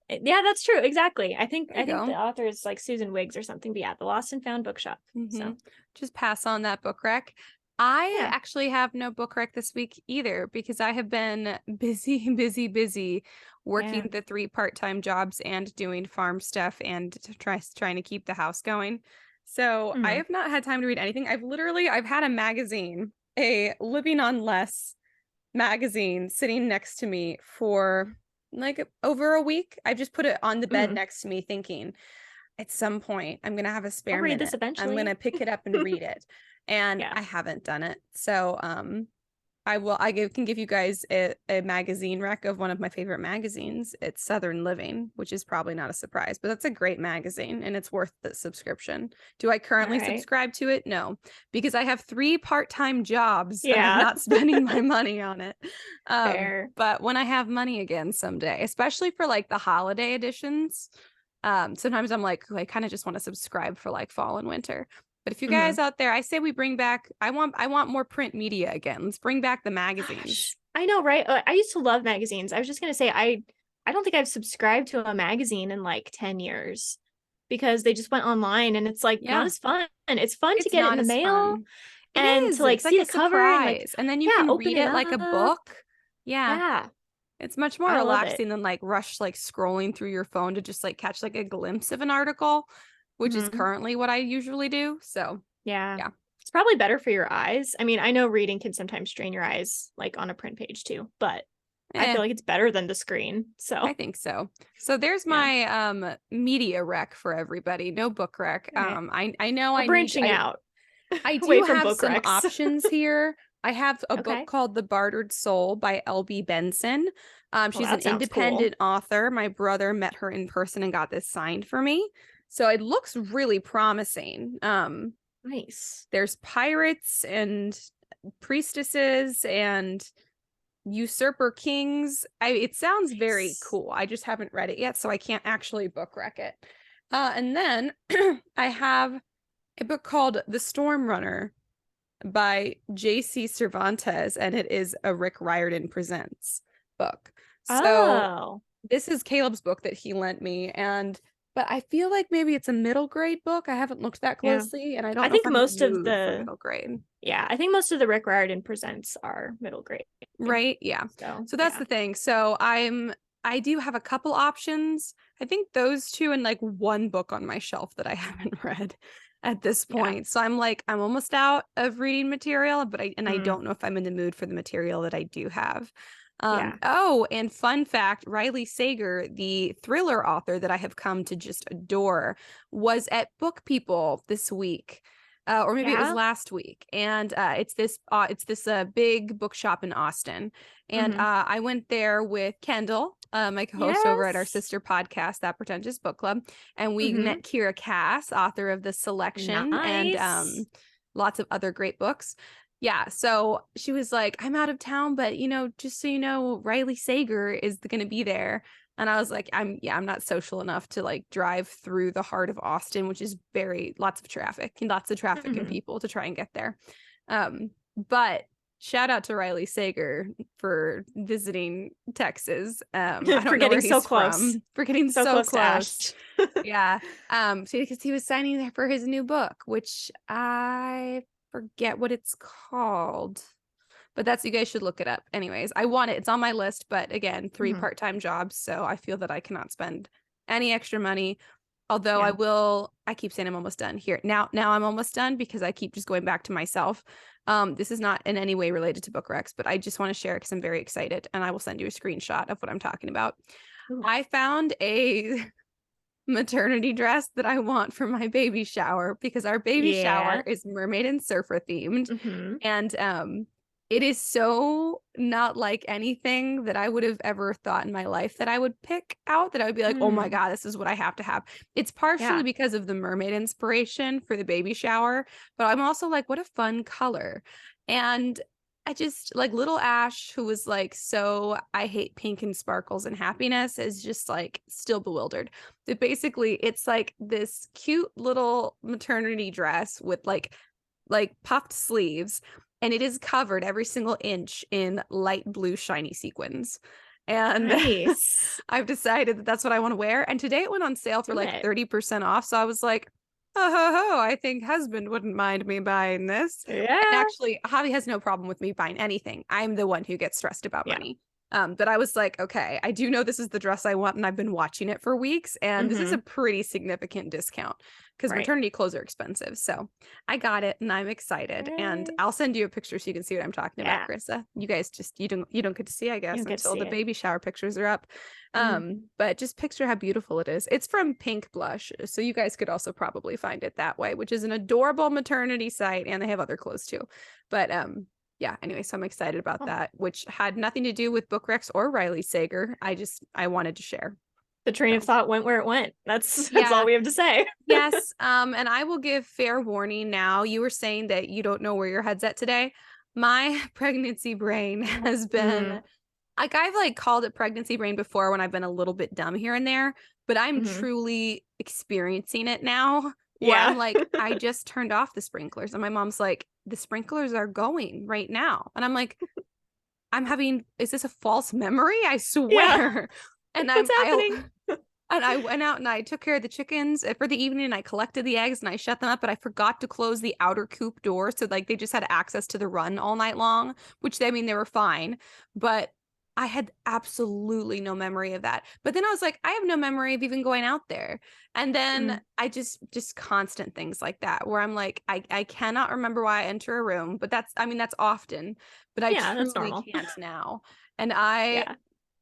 Speaker 1: Yeah, that's true. Exactly.
Speaker 2: There
Speaker 1: I
Speaker 2: you
Speaker 1: think the
Speaker 2: go.
Speaker 1: author is like Susan Wiggs or something. But yeah, the Lost and Found Bookshop.
Speaker 2: Mm-hmm.
Speaker 1: So
Speaker 2: Just pass on that book rec. I
Speaker 1: yeah.
Speaker 2: actually have no book rec this week either, because I have been busy, busy
Speaker 1: Yeah.
Speaker 2: working the 3 part-time jobs and doing farm stuff and trying to keep the house going. So I
Speaker 1: Mhm.
Speaker 2: have not had time to read anything. I've had a magazine, a Living on Less magazine, sitting next to me for like over a week. I've just put it on the bed
Speaker 1: Mhm.
Speaker 2: next to me, thinking at some point I'm gonna have a
Speaker 1: I'll
Speaker 2: spare
Speaker 1: read this
Speaker 2: minute. I'm
Speaker 1: eventually.
Speaker 2: gonna pick it up and read it. And
Speaker 1: Yeah.
Speaker 2: I haven't done it. So can give you guys a magazine rec of one of my favorite magazines. It's Southern Living, which is probably not a surprise, but that's a great magazine and it's worth the subscription. Do I currently
Speaker 1: All right.
Speaker 2: subscribe to it? No, because I have 3 part-time jobs and I'm
Speaker 1: Yeah.
Speaker 2: not spending my money on it.
Speaker 1: Fair.
Speaker 2: But when I have money again someday, especially for like the holiday editions, sometimes I'm like, I kind of just want to subscribe for like fall and winter. But if you guys out there, I say we bring back, I want more print media again. Let's bring back the magazines.
Speaker 1: Gosh, I know, right? I used to love magazines. I was just gonna say I don't think I've subscribed to a magazine in like 10 years because they just went online and it's like not as fun. It's fun to
Speaker 2: It's
Speaker 1: get it in
Speaker 2: not
Speaker 1: the
Speaker 2: as
Speaker 1: mail
Speaker 2: fun. It
Speaker 1: and
Speaker 2: is.
Speaker 1: to like
Speaker 2: It's like
Speaker 1: see
Speaker 2: a
Speaker 1: the cover and like
Speaker 2: surprise. And then you can
Speaker 1: open
Speaker 2: read
Speaker 1: it
Speaker 2: it like a
Speaker 1: up.
Speaker 2: book. Yeah.
Speaker 1: Yeah,
Speaker 2: It's much more
Speaker 1: I love it.
Speaker 2: relaxing than like like scrolling through your phone to just like catch like a glimpse of an article, which is
Speaker 1: Mhm.
Speaker 2: currently what I usually do. So,
Speaker 1: Yeah.
Speaker 2: yeah.
Speaker 1: It's probably better for your eyes. I mean, I know reading can sometimes strain your eyes like on a print page too, but I
Speaker 2: Eh,
Speaker 1: feel like it's better than the screen.
Speaker 2: I
Speaker 1: So,
Speaker 2: think so. So there's
Speaker 1: yeah.
Speaker 2: my media rec for everybody. No book rec.
Speaker 1: All right.
Speaker 2: I know
Speaker 1: We're
Speaker 2: I need
Speaker 1: branching out
Speaker 2: I
Speaker 1: away
Speaker 2: do
Speaker 1: from
Speaker 2: have
Speaker 1: book
Speaker 2: some
Speaker 1: recs.
Speaker 2: options here. I have a book
Speaker 1: Okay.
Speaker 2: called The Bartered Soul by L.B. Benson.
Speaker 1: Well,
Speaker 2: She's an
Speaker 1: that sounds cool.
Speaker 2: independent author. My brother met her in person and got this signed for me. So it looks really promising.
Speaker 1: Nice.
Speaker 2: There's pirates and priestesses and usurper kings. It sounds very
Speaker 1: Nice.
Speaker 2: cool. I just haven't read it yet, so I can't actually book rec it. And then I have a book called The Storm Runner by J.C. Cervantes, and it is a Rick Riordan Presents book. So
Speaker 1: Oh,
Speaker 2: this is Caleb's book that he lent me, but I feel like maybe it's a middle grade book. I haven't looked that
Speaker 1: yeah.
Speaker 2: closely, and I don't
Speaker 1: I
Speaker 2: know if
Speaker 1: think
Speaker 2: I'm in the
Speaker 1: most of
Speaker 2: mood for
Speaker 1: the
Speaker 2: middle grade.
Speaker 1: I think most of the Rick Riordan presents are middle grade.
Speaker 2: Right? Yeah.
Speaker 1: So,
Speaker 2: So that's
Speaker 1: yeah.
Speaker 2: the thing. So I do have a couple options. I think those two and like one book on my shelf that I haven't read at this
Speaker 1: Yeah.
Speaker 2: point. So I'm almost out of reading material, but I
Speaker 1: Mm,
Speaker 2: don't know if I'm in the mood for the material that I do have.
Speaker 1: yeah.
Speaker 2: Oh, and fun fact, Riley Sager, the thriller author that I have come to just adore, was at Book People this week. Or maybe it was
Speaker 1: Yeah.
Speaker 2: last week, and it's this big bookshop in Austin, and
Speaker 1: Hmm.
Speaker 2: I went there with Kendall, my co-host over at our
Speaker 1: Yes.
Speaker 2: sister podcast, That Pretentious Book Club, and we
Speaker 1: Hmm.
Speaker 2: met Kira Cass, author of The Selection, and
Speaker 1: Nice.
Speaker 2: lots of other great books. Yeah, so she was like, I'm out of town, but just so you know, Riley Sager is going to be there. And I was like, I'm not social enough to like drive through the heart of Austin, which is lots of traffic and
Speaker 1: Hmm.
Speaker 2: people to try and get there. But shout out to Riley Sager for visiting Texas. I
Speaker 1: For
Speaker 2: don't know where
Speaker 1: getting so
Speaker 2: he's
Speaker 1: close.
Speaker 2: from, for getting
Speaker 1: So
Speaker 2: so
Speaker 1: close to
Speaker 2: close.
Speaker 1: Ash.
Speaker 2: Yeah. So because he was signing there for his new book, which I forget what it's called. But you guys should look it up. Anyways, I want it. It's on my list, but again, 3
Speaker 1: Hmm.
Speaker 2: part-time jobs, so I feel that I cannot spend any extra money. Although
Speaker 1: Yeah.
Speaker 2: I keep saying I'm almost done here. Now I'm almost done because I keep just going back to myself. This is not in any way related to book recs, but I just want to share because I'm very excited and I will send you a screenshot of what I'm talking about.
Speaker 1: Ooh.
Speaker 2: I found a maternity dress that I want for my baby shower because our baby shower
Speaker 1: Yeah.
Speaker 2: is mermaid and surfer themed.
Speaker 1: Hmm.
Speaker 2: And it is so not like anything that I would have ever thought in my life that I would pick out, that I would be like, oh my
Speaker 1: Mm.
Speaker 2: God, this is what I have to have. It's partially
Speaker 1: Yeah.
Speaker 2: because of the mermaid inspiration for the baby shower, but I'm also like, what a fun color. And I just like little Ash, who was like, so I hate pink and sparkles and happiness, is just like still bewildered. But basically, it's like this cute little maternity dress with like puffed sleeves, and it is covered every single inch in light blue shiny sequins. And
Speaker 1: Nice.
Speaker 2: I've decided that that's what I want to wear. And today it went on sale for
Speaker 1: Do
Speaker 2: like
Speaker 1: it.
Speaker 2: 30% off. So I was like, oh, ho, ho, I think husband wouldn't mind me buying this. And
Speaker 1: Yeah.
Speaker 2: actually, Javi has no problem with me buying anything. I'm the one who gets stressed about
Speaker 1: Yeah.
Speaker 2: money. But I was like, okay, I do know this is the dress I want, and I've been watching it for weeks, and this is a
Speaker 1: Hmm.
Speaker 2: pretty significant discount because
Speaker 1: Right.
Speaker 2: maternity clothes are expensive. So I got it, and I'm excited. And
Speaker 1: Yay.
Speaker 2: I'll send you a picture so you can see what I'm talking about,
Speaker 1: Yeah.
Speaker 2: Carissa. You guys just you don't get to see, I
Speaker 1: You
Speaker 2: guess,
Speaker 1: don't get to
Speaker 2: until
Speaker 1: see
Speaker 2: the
Speaker 1: it.
Speaker 2: baby shower pictures are up.
Speaker 1: Hmm.
Speaker 2: But just picture how beautiful it is. It's from Pink Blush, so you guys could also probably find it that way, which is an adorable maternity site, and they have other clothes too. But yeah, anyway, so I'm excited about that, which had nothing to do with Book Rex or Riley Sager. I wanted to share.
Speaker 1: The train
Speaker 2: So,
Speaker 1: of thought went where it went. That's
Speaker 2: yeah.
Speaker 1: all we have to say.
Speaker 2: Yes. And I will give fair warning now. You were saying that you don't know where your head's at today. My pregnancy brain has been like, I've like called it pregnancy brain before when I've been a little bit dumb here and there, but I'm truly experiencing it now. Where I'm like, I just turned off the sprinklers, and my mom's like, the sprinklers are going right now. And I'm like, is this a false memory? I swear. And
Speaker 1: What's happening?
Speaker 2: And I went out and I took care of the chickens for the evening, and I collected the eggs and I shut them up, but I forgot to close the outer coop door. So like they just had access to the run all night long, which they were fine. But I had absolutely no memory of that. But then I was like, I have no memory of even going out there. And then I just constant things like that where I'm like, I cannot remember why I enter a room, but that's often, but I truly can't now. And I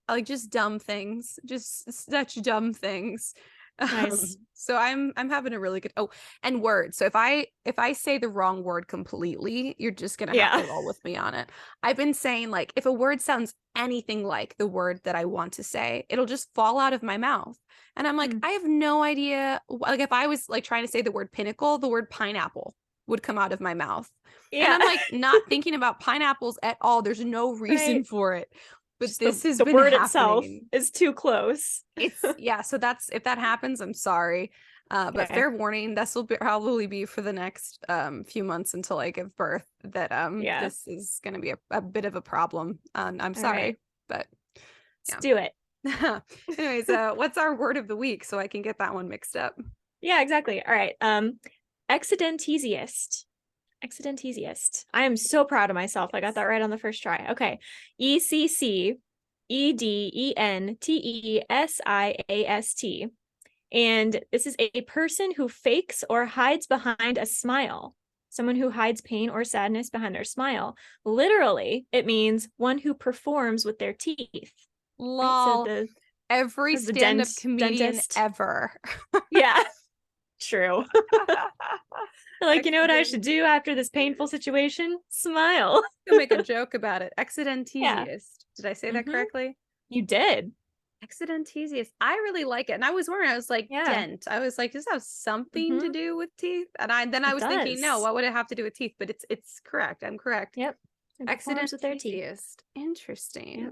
Speaker 2: like just dumb things, just such dumb things.
Speaker 1: Nice.
Speaker 2: So I'm having a really good and words. So if I say the wrong word completely, you're just gonna have to roll with me on it. I've been saying, like, if a word sounds anything like the word that I want to say, it'll just fall out of my mouth. And I'm like, I have no idea. Like if I was like trying to say the word pinnacle, the word pineapple would come out of my mouth. And I'm like not thinking about pineapples at all. There's no reason for it. But just this has
Speaker 1: the
Speaker 2: been
Speaker 1: word
Speaker 2: happening.
Speaker 1: itself is too close.
Speaker 2: It's so that's, if that happens, I'm sorry. But fair warning, this will probably be for the next few months until I give birth, that this is going to be a bit of a problem. I'm sorry, but
Speaker 1: let's do it.
Speaker 2: Anyways, what's our word of the week so I can get that one mixed up?
Speaker 1: Yeah, exactly. All right. Eccedentesiast. Eccedentesiast. I am so proud of myself. I got that right on the first try. Okay. Eccedentesiast. And this is a person who fakes or hides behind a smile. Someone who hides pain or sadness behind their smile. Literally, it means one who performs with their teeth.
Speaker 2: Lol.
Speaker 1: Right? So
Speaker 2: every stand-up comedian ever.
Speaker 1: Yeah. True. Like, you know what I should do after this painful situation? Smile.
Speaker 2: I'll make a joke about it. Eccedentesiast. Did I say that correctly?
Speaker 1: You did.
Speaker 2: Eccedentesiast. I really like it. And I was wondering, I was like, dent. I was like, does that have something to do with teeth? And I was thinking, no, what would it have to do with teeth? But it's correct. I'm correct.
Speaker 1: Yep.
Speaker 2: Eccedentesiast. Interesting. Yep.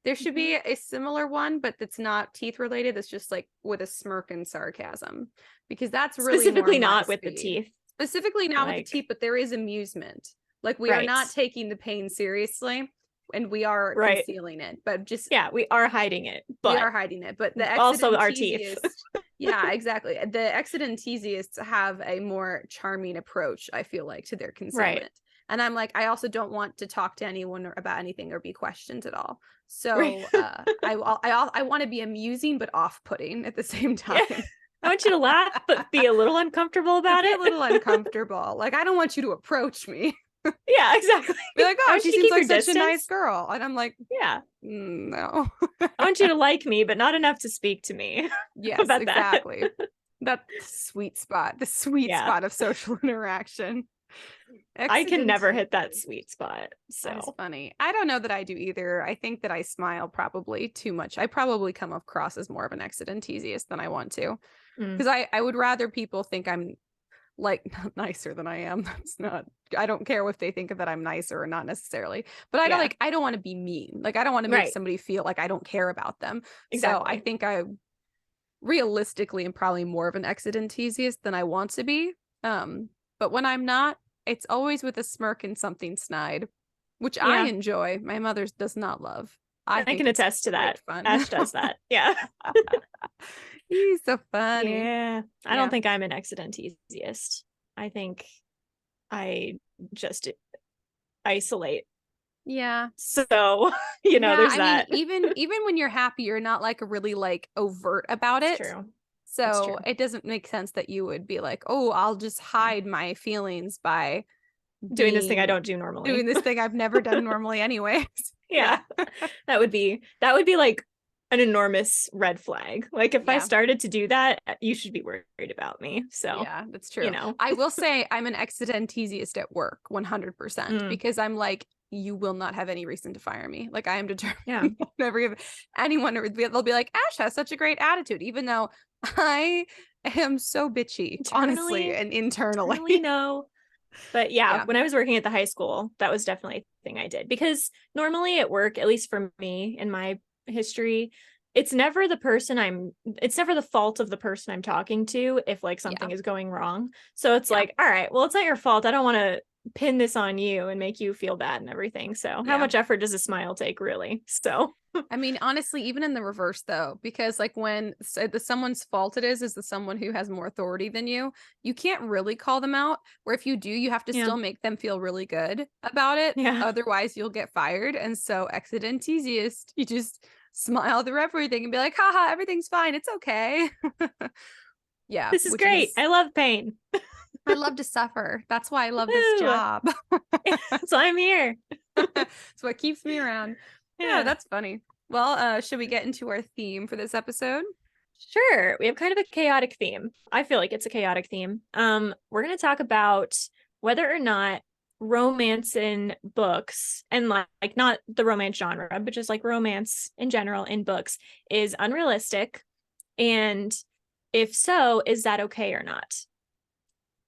Speaker 2: There should be a similar one, but it's not teeth related. It's just like with a smirk and sarcasm, because that's really
Speaker 1: specifically not with the teeth.
Speaker 2: Specifically not with the teeth, but there is amusement. Like we are not taking the pain seriously, and we are concealing it, but just
Speaker 1: we are hiding it. But
Speaker 2: we are hiding it. But the
Speaker 1: also our teeth.
Speaker 2: Yeah, exactly. The Eccedentesiasts have a more charming approach, I feel like, to their concealment. Right. And I'm like, I also don't want to talk to anyone about anything or be questioned at all. So I want to be amusing but off-putting at the same time. Yeah.
Speaker 1: I want you to laugh but be a little uncomfortable about it.
Speaker 2: A little uncomfortable. Like, I don't want you to approach me.
Speaker 1: Yeah, exactly.
Speaker 2: Be like, oh, she seems like such a nice girl. And I'm like, no.
Speaker 1: I want you to like me, but not enough to speak to me.
Speaker 2: Yes, exactly. That sweet spot, the sweet spot of social interaction.
Speaker 1: I can never hit that sweet spot. So
Speaker 2: that's funny. I don't know that I do either. I think that I smile probably too much. I probably come across as more of an Eccedentesiast than I want to, because I would rather people think I'm like nicer than I am. That's not, I don't care if they think that I'm nicer or not necessarily, but I don't I don't want to be mean. Like I don't want to make somebody feel like I don't care about them. Exactly. So I think I realistically am probably more of an Eccedentesiast than I want to be. But when I'm not, it's always with a smirk and something snide, which I enjoy. My mother does not love.
Speaker 1: I can attest to that. Fun. Ash does that. Yeah.
Speaker 2: He's so funny.
Speaker 1: Yeah. I don't think I'm an Eccedentesiast. I think I just isolate.
Speaker 2: Yeah.
Speaker 1: So, there's that.
Speaker 2: Mean, even when you're happy, you're not like really like overt about it.
Speaker 1: True.
Speaker 2: So it doesn't make sense that you would be like, oh, I'll just hide my feelings by
Speaker 1: doing this thing I don't do normally.
Speaker 2: Doing this thing I've never done normally anyways.
Speaker 1: Yeah. That would be like an enormous red flag. Like if I started to do that, you should be worried about me. So
Speaker 2: yeah, that's true. I will say I'm an Eccedentesiast at work 100% because I'm like, you will not have any reason to fire me. Like I am determined.
Speaker 1: Yeah.
Speaker 2: Never give anyone, they'll be like, Ash has such a great attitude, even though I am so bitchy, honestly, and internally.
Speaker 1: No. But yeah, when I was working at the high school, that was definitely a thing I did, because normally at work, at least for me in my history, it's never the fault of the person I'm talking to if like something is going wrong. So it's like, all right, well, it's not your fault. I don't want to pin this on you and make you feel bad and everything. So how much effort does a smile take, really? So
Speaker 2: I mean, honestly, even in the reverse though, because like when someone's fault it is the someone who has more authority than you can't really call them out, where if you do, you have to still make them feel really good about it. Otherwise you'll get fired. And so Eccedentesiast, you just smile through everything and be like, haha, everything's fine, it's okay. Yeah,
Speaker 1: this is great. I love pain.
Speaker 2: I love to suffer. That's why I love this job.
Speaker 1: So I'm here.
Speaker 2: That's what keeps me around. Yeah, that's funny. Well, should we get into our theme for this episode?
Speaker 1: Sure. We have kind of a chaotic theme. I feel like it's a chaotic theme. We're going to talk about whether or not romance in books, and like not the romance genre, but just like romance in general in books, is unrealistic. And if so, is that okay or not?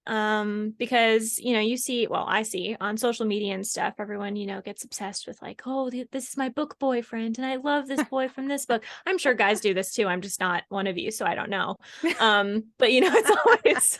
Speaker 1: Because I see on social media and stuff, everyone gets obsessed with like, oh, this is my book boyfriend and I love this boy from this book. I'm sure guys do this too. I'm just not one of you, so I don't know. But it's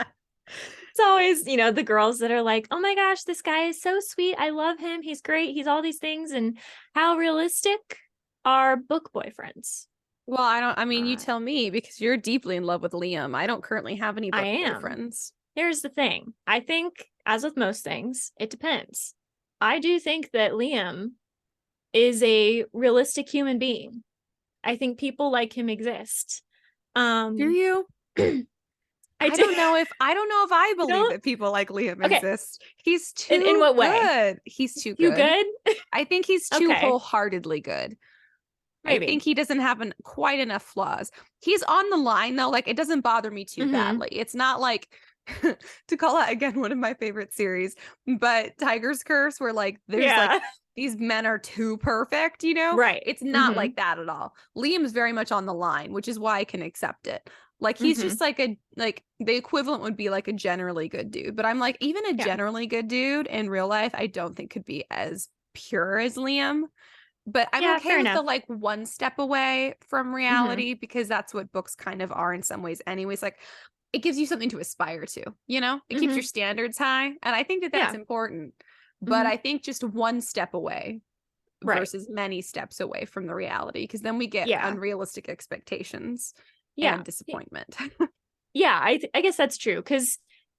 Speaker 1: always the girls that are like, oh my gosh, this guy is so sweet, I love him, he's great, he's all these things. And how realistic are book boyfriends?
Speaker 2: Well, you tell me, because you're deeply in love with Liam. I don't currently have any book boyfriends.
Speaker 1: Here's the thing. I think, as with most things, it depends. I do think that Liam is a realistic human being. I think people like him exist.
Speaker 2: Do you? I don't know if I believe that people like Liam exist. He's too
Speaker 1: in what
Speaker 2: good.
Speaker 1: Way?
Speaker 2: He's too
Speaker 1: good.
Speaker 2: You good? I think he's too wholeheartedly good. Maybe. I think he doesn't have quite enough flaws. He's on the line though. Like, it doesn't bother me too badly. It's not like, to call out again one of my favorite series, but Tiger's Curse, where like there's like these men are too perfect, right? It's not like that at all. Liam's very much on the line, which is why I can accept it. Like, he's just like the equivalent would be like a generally good dude, but I'm like, even a generally good dude in real life, I don't think could be as pure as Liam. But I'm okay with the like one step away from reality, because that's what books kind of are in some ways anyways. Like, it gives you something to aspire to, it keeps your standards high. And I think that that's important, but I think just one step away versus many steps away from the reality, because then we get unrealistic expectations and disappointment.
Speaker 1: I guess that's true, because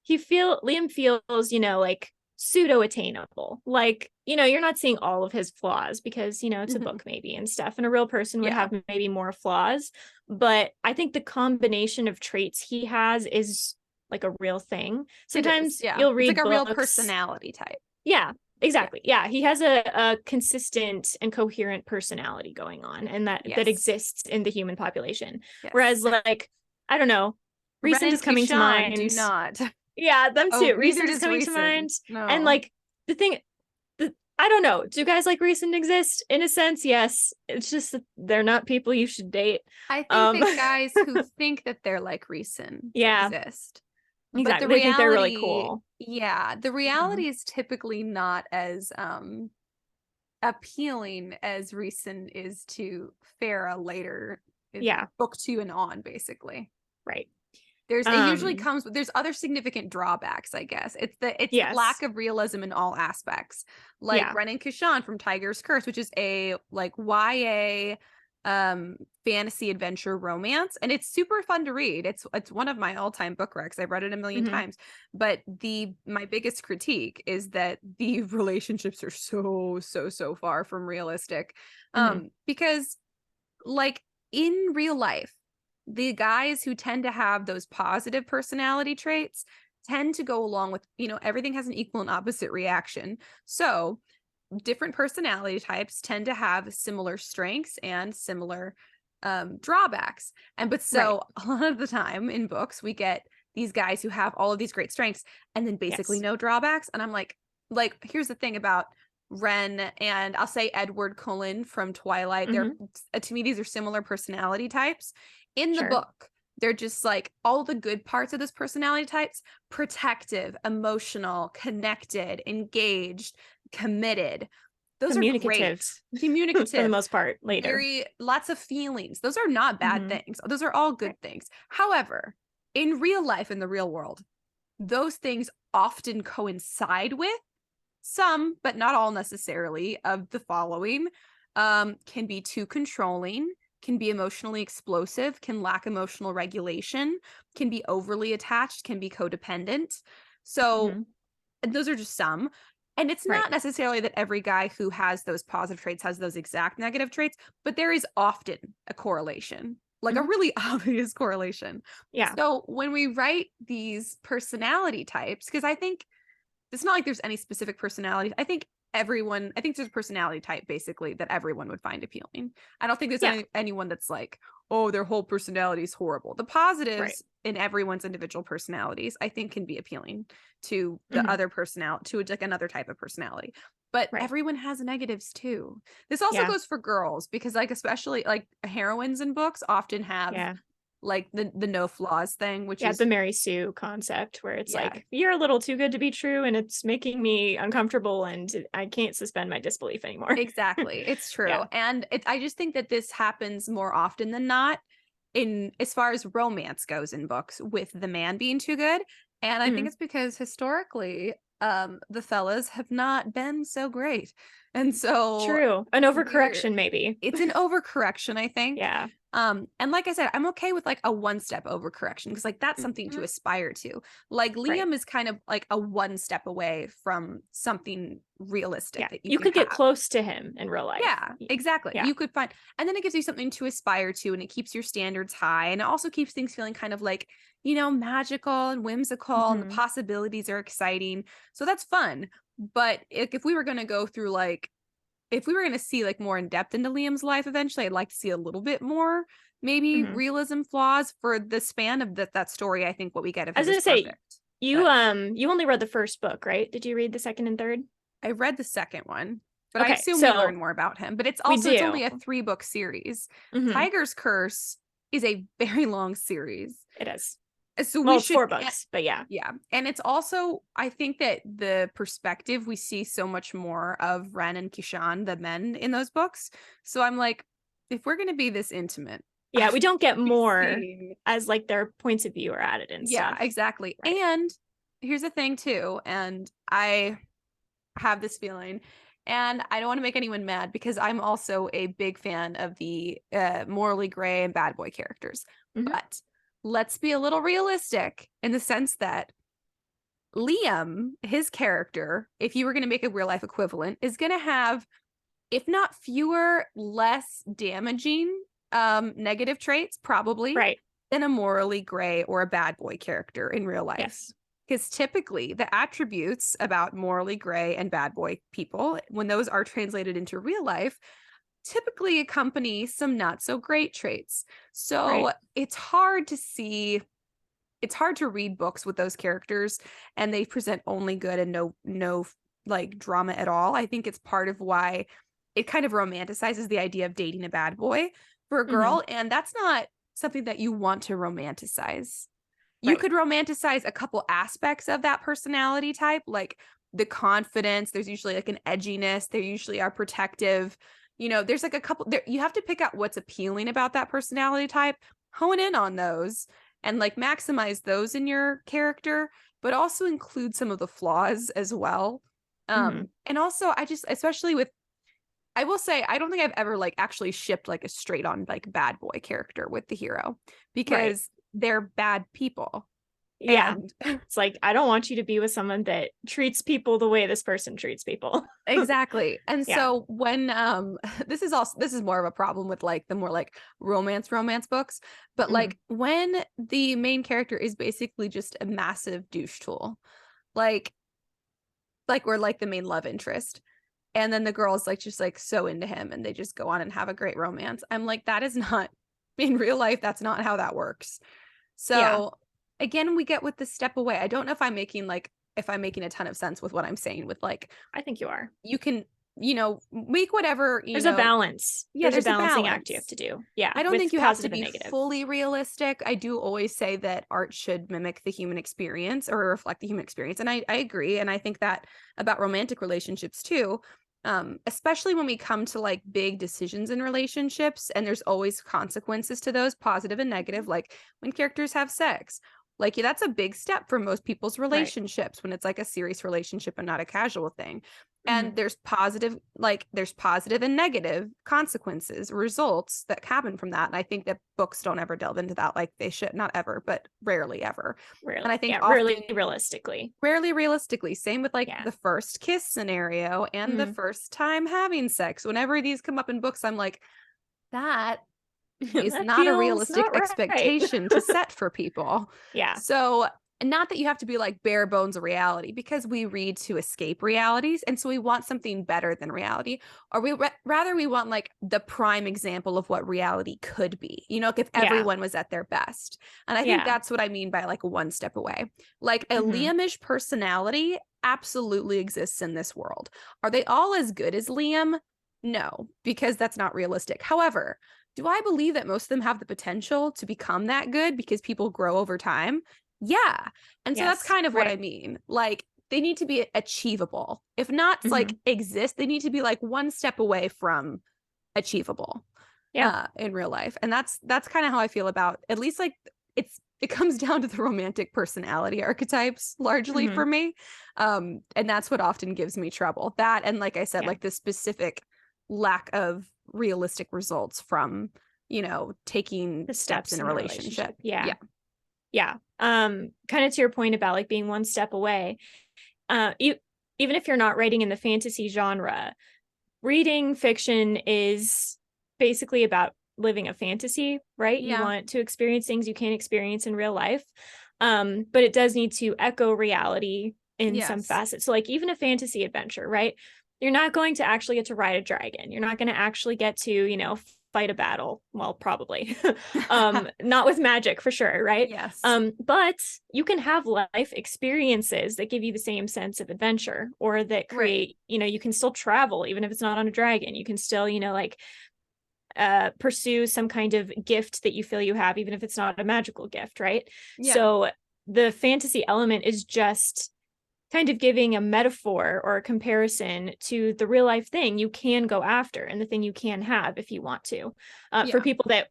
Speaker 1: Liam feels, like pseudo attainable. Like, you're not seeing all of his flaws, because, it's a book maybe and stuff, and a real person would have maybe more flaws. But I think the combination of traits he has is like a real thing. Sometimes you'll read
Speaker 2: it's like a
Speaker 1: books,
Speaker 2: real personality type.
Speaker 1: Yeah, exactly. Yeah, he has a consistent and coherent personality going on, and that exists in the human population. Whereas, like, I don't know, Recent is coming to mind.
Speaker 2: Do not.
Speaker 1: Yeah, them too. Recent is coming to mind.
Speaker 2: No.
Speaker 1: And like I don't know. Do guys like Recent exist? In a sense, yes. It's just that they're not people you should date.
Speaker 2: I think that guys who think that they're like Recent exist.
Speaker 1: Exactly.
Speaker 2: But the
Speaker 1: they
Speaker 2: reality,
Speaker 1: think they're really cool.
Speaker 2: Yeah. The reality is typically not as appealing as Recent is to Farah later. Book 2 and on, basically.
Speaker 1: Right.
Speaker 2: It usually comes with, there's other significant drawbacks, I guess. It's the lack of realism in all aspects. Like Ren and Kashan from Tiger's Curse, which is a like YA fantasy adventure romance, and it's super fun to read. It's one of my all-time book recs. I've read it a million times. But my biggest critique is that the relationships are so far from realistic. Because like in real life, the guys who tend to have those positive personality traits tend to go along with, everything has an equal and opposite reaction. So different personality types tend to have similar strengths and similar drawbacks. But so a lot of the time in books we get these guys who have all of these great strengths and then basically no drawbacks. And I'm like here's the thing about Ren and I'll say Edward Cullen from Twilight. They're to me, these are similar personality types. In the book, they're just like all the good parts of this personality types: protective, emotional, connected, engaged, committed. Those are great. Communicative
Speaker 1: for the most part. Later,
Speaker 2: lots of feelings. Those are not bad things. Those are all good things. However, in real life, in the real world, those things often coincide with some, but not all necessarily, of the following. Can be too controlling, can be emotionally explosive, can lack emotional regulation, can be overly attached, can be codependent. So those are just some. And it's not necessarily that every guy who has those positive traits has those exact negative traits, but there is often a correlation, like a really obvious correlation.
Speaker 1: Yeah.
Speaker 2: So when we write these personality types, because I think it's not like there's any specific personality. I think there's a personality type basically that everyone would find appealing. I don't think there's anyone that's like, oh, their whole personality is horrible. The positives in everyone's individual personalities, I think, can be appealing to the other personality, to like another type of personality. But everyone has negatives too. This also goes for girls, because like especially like heroines in books often have like the no flaws thing, which is
Speaker 1: the Mary Sue concept, where it's like, you're a little too good to be true and it's making me uncomfortable and I can't suspend my disbelief anymore.
Speaker 2: Exactly. It's true. And I just think that this happens more often than not in as far as romance goes in books, with the man being too good. And I think it's because historically the fellas have not been so great. And so
Speaker 1: true. An overcorrection, maybe.
Speaker 2: It's an overcorrection, I think.
Speaker 1: Yeah.
Speaker 2: And like I said, I'm okay with like a one-step overcorrection, because like that's something to aspire to. Like Liam is kind of like a one step away from something realistic that you
Speaker 1: could get close to him in real life.
Speaker 2: Yeah, exactly. You could find, and then it gives you something to aspire to, and it keeps your standards high, and it also keeps things feeling kind of like, you know, magical and whimsical, and the possibilities are exciting. So that's fun. But if we were going to go through like, if we were going to see like more in depth into Liam's life eventually, I'd like to see a little bit more maybe realism flaws. For the span of that story, I think what we get of him is perfect.
Speaker 1: You only read the first book, right? Did you read the second and third?
Speaker 2: I read the second one, but I assume we learn more about him. But it's also it's only a 3-book series. Tiger's Curse is a very long series.
Speaker 1: It is.
Speaker 2: So we should
Speaker 1: 4 books, but yeah.
Speaker 2: And it's also, I think that the perspective, we see so much more of Ren and Kishan, the men in those books. So I'm like, if we're going to be this intimate,
Speaker 1: we don't get more as like their points of view are added and stuff.
Speaker 2: Yeah, exactly. And here's the thing too, and I have this feeling, and I don't want to make anyone mad, because I'm also a big fan of the morally gray and bad boy characters, but let's be a little realistic in the sense that Liam, his character, if you were going to make a real life equivalent, is going to have, if not fewer, less damaging negative traits, probably, than a morally gray or a bad boy character in real life.
Speaker 1: Yes.
Speaker 2: Because typically the attributes about morally gray and bad boy people, when those are translated into real life, typically accompany some not so great traits. So it's hard to see, it's hard to read books with those characters and they present only good and no like drama at all. I think it's part of why it kind of romanticizes the idea of dating a bad boy for a girl. And that's not something that you want to romanticize. You could romanticize a couple aspects of that personality type, like the confidence. There's usually like an edginess. They usually are protective. You know, there's like a couple there. You have to pick out what's appealing about that personality type, hone in on those, and like maximize those in your character, but also include some of the flaws as well. And also I just, especially with, I will say, I don't think I've ever like actually shipped like a straight on like bad boy character with the hero, because they're bad people. And
Speaker 1: it's like, I don't want you to be with someone that treats people the way this person treats people.
Speaker 2: Exactly. And so when this is more of a problem with like the more like romance books, but like when the main character is basically just a massive douche tool, like we're like the main love interest, and then the girl's like just like so into him and they just go on and have a great romance. I'm like, that is not in real life, that's not how that works. So again, we get with the step away. I don't know if I'm making a ton of sense with what I'm saying with like,
Speaker 1: I think you are.
Speaker 2: you can, make whatever,
Speaker 1: There's a balance.
Speaker 2: Yeah,
Speaker 1: There's a
Speaker 2: there's a
Speaker 1: balancing act you have
Speaker 2: balance.
Speaker 1: to do. Yeah.
Speaker 2: I don't think
Speaker 1: With
Speaker 2: you have to
Speaker 1: positive and
Speaker 2: be
Speaker 1: negative.
Speaker 2: fully realistic. I do always say that art should mimic the human experience or reflect the human experience. And I agree. And I think that about romantic relationships too. Especially when we come to like big decisions in relationships, and there's always consequences to those, positive and negative, like when characters have sex. Like, yeah, that's a big step for most people's relationships when it's like a serious relationship and not a casual thing. And there's positive and negative consequences, results that happen from that. And I think that books don't ever delve into that. Like they should, not ever, but rarely ever.
Speaker 1: Rarely.
Speaker 2: And I think
Speaker 1: rarely realistically.
Speaker 2: Rarely realistically. Same with like
Speaker 1: Yeah.
Speaker 2: the first kiss scenario and the first time having sex. Whenever these come up in books, I'm like, that is
Speaker 1: That
Speaker 2: not a
Speaker 1: feels
Speaker 2: realistic
Speaker 1: not right.
Speaker 2: expectation to set for people.
Speaker 1: Yeah.
Speaker 2: So, not that you have to be like bare bones of reality, because we read to escape realities. And so we want something better than reality. Or rather we want like the prime example of what reality could be, if everyone was at their best. And I think that's what I mean by like one step away. Like a Liam-ish personality absolutely exists in this world. Are they all as good as Liam? No, because that's not realistic. However, do I believe that most of them have the potential to become that good because people grow over time? Yeah. And so that's kind of what I mean. Like they need to be achievable. If not like exist, they need to be like one step away from achievable. In real life. And that's kind of how I feel about, at least like it comes down to the romantic personality archetypes largely for me. And that's what often gives me trouble. That, and like I said, like the specific lack of realistic results from taking
Speaker 1: The
Speaker 2: steps in a relationship.
Speaker 1: Yeah. Kind of to your point about like being one step away, even if you're not writing in the fantasy genre, reading fiction is basically about living a fantasy, right? You want to experience things you can't experience in real life, but it does need to echo reality in some facets. So like even a fantasy adventure, right? You're not going to actually get to ride a dragon. You're not going to actually get to, fight a battle. Well, probably not with magic for sure, right?
Speaker 2: Yes.
Speaker 1: But you can have life experiences that give you the same sense of adventure, or that create, you can still travel even if it's not on a dragon. You can still, pursue some kind of gift that you feel you have, even if it's not a magical gift, right? So the fantasy element is just kind of giving a metaphor or a comparison to the real life thing you can go after and the thing you can have if you want to. For people that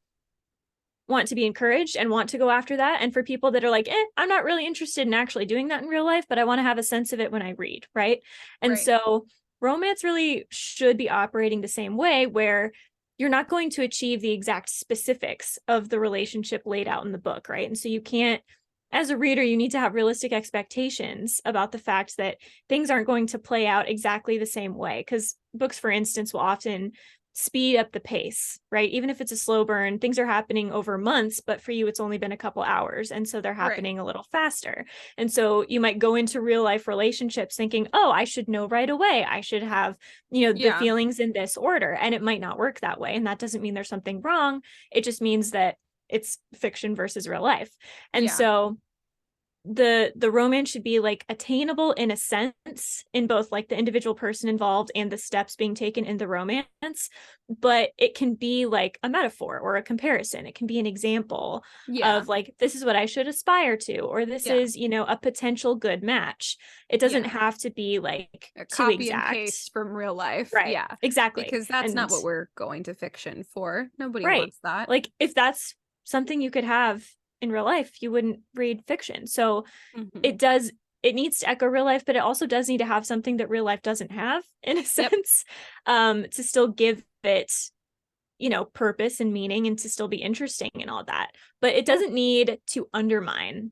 Speaker 1: want to be encouraged and want to go after that, and for people that are like, I'm not really interested in actually doing that in real life, but I want to have a sense of it when I read, right? And so romance really should be operating the same way, where you're not going to achieve the exact specifics of the relationship laid out in the book, right? And so you can't, as a reader, you need to have realistic expectations about the fact that things aren't going to play out exactly the same way. Because books, for instance, will often speed up the pace, right? Even if it's a slow burn, things are happening over months, but for you, it's only been a couple hours. And so they're happening a little faster. And so you might go into real life relationships thinking, oh, I should know right away. I should have, the feelings in this order. And it might not work that way. And that doesn't mean there's something wrong. It just means that it's fiction versus real life. And so the romance should be like attainable in a sense in both like the individual person involved and the steps being taken in the romance, but it can be like a metaphor or a comparison. It can be an example of like, this is what I should aspire to, or this is, a potential good match. It doesn't have to be like
Speaker 2: a copy and paste from real life.
Speaker 1: Right.
Speaker 2: Yeah,
Speaker 1: exactly.
Speaker 2: Because that's not what we're going to fiction for. Nobody wants that.
Speaker 1: Like if that's something you could have in real life, you wouldn't read fiction. So it needs to echo real life, but it also does need to have something that real life doesn't have, in a sense, to still give it, purpose and meaning, and to still be interesting and all that. But it doesn't need to undermine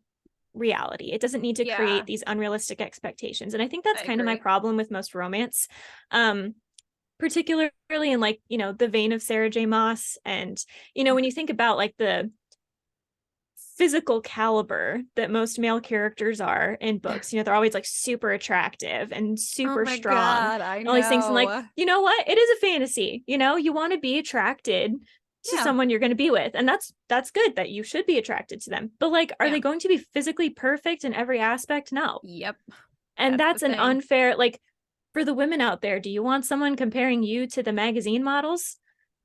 Speaker 1: reality. It doesn't need to create these unrealistic expectations. And I think that's kind of my problem with most romance, particularly in like, the vein of Sarah J. Maas. And, when you think about like the physical caliber that most male characters are in books, they're always like super attractive and super strong.
Speaker 2: God, I know.
Speaker 1: All these things. And like, you know what? It is a fantasy. You want to be attracted to someone you're going to be with. And that's good, that you should be attracted to them. But like, are they going to be physically perfect in every aspect? No.
Speaker 2: Yep.
Speaker 1: And that's an unfair, like, for the women out there, do you want someone comparing you to the magazine models?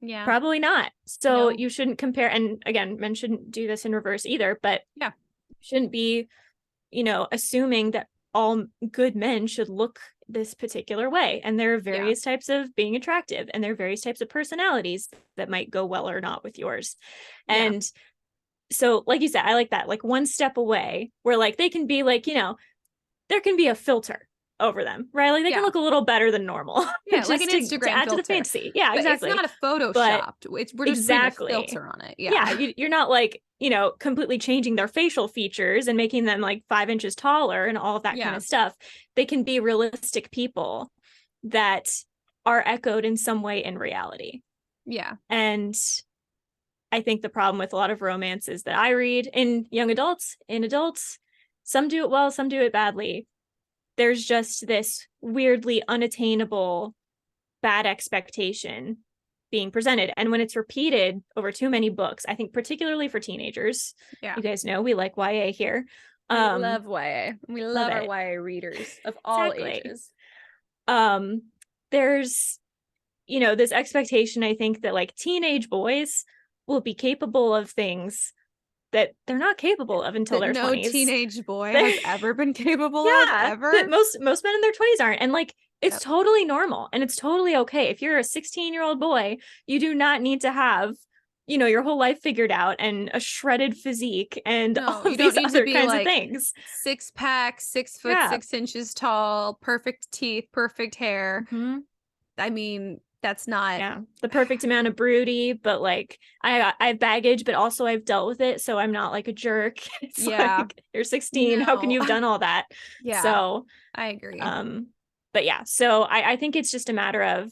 Speaker 2: Yeah.
Speaker 1: Probably not. So you shouldn't compare. And again, men shouldn't do this in reverse either, but shouldn't be, assuming that all good men should look this particular way. And there are various types of being attractive, and there are various types of personalities that might go well or not with yours. And so, like you said, I like that, like one step away, where like they can be like, there can be a filter over them, right? Like they can look a little better than normal.
Speaker 2: Yeah, like an Instagram
Speaker 1: to add
Speaker 2: filter.
Speaker 1: to the fantasy. Yeah,
Speaker 2: but
Speaker 1: exactly.
Speaker 2: It's not a photoshopped. We're just putting a filter on it. Yeah.
Speaker 1: You're not like, completely changing their facial features and making them like 5 inches taller and all of that kind of stuff. They can be realistic people that are echoed in some way in reality.
Speaker 2: Yeah.
Speaker 1: And I think the problem with a lot of romances that I read in young adults, in adults, some do it well, some do it badly. There's just this weirdly unattainable bad expectation being presented. And when it's repeated over too many books, I think particularly for teenagers, you guys know we like YA here.
Speaker 2: We love YA. We love our YA readers of all ages.
Speaker 1: There's, this expectation, I think, that like teenage boys will be capable of things that they're not capable of until their 20s.
Speaker 2: No teenage boy has ever been capable of, ever.
Speaker 1: That most men in their 20s aren't. And like, it's totally normal and it's totally okay. If you're a 16-year-old boy, you do not need to have, your whole life figured out and a shredded physique and all of these other kinds of things.
Speaker 2: 6-pack, 6 foot 6 inches tall, perfect teeth, perfect hair. I mean, that's not
Speaker 1: the perfect amount of broody, but like I have baggage, but also I've dealt with it, so I'm not like a jerk. It's like, you're 16, how can you have done all that? So
Speaker 2: I agree.
Speaker 1: But so I think it's just a matter of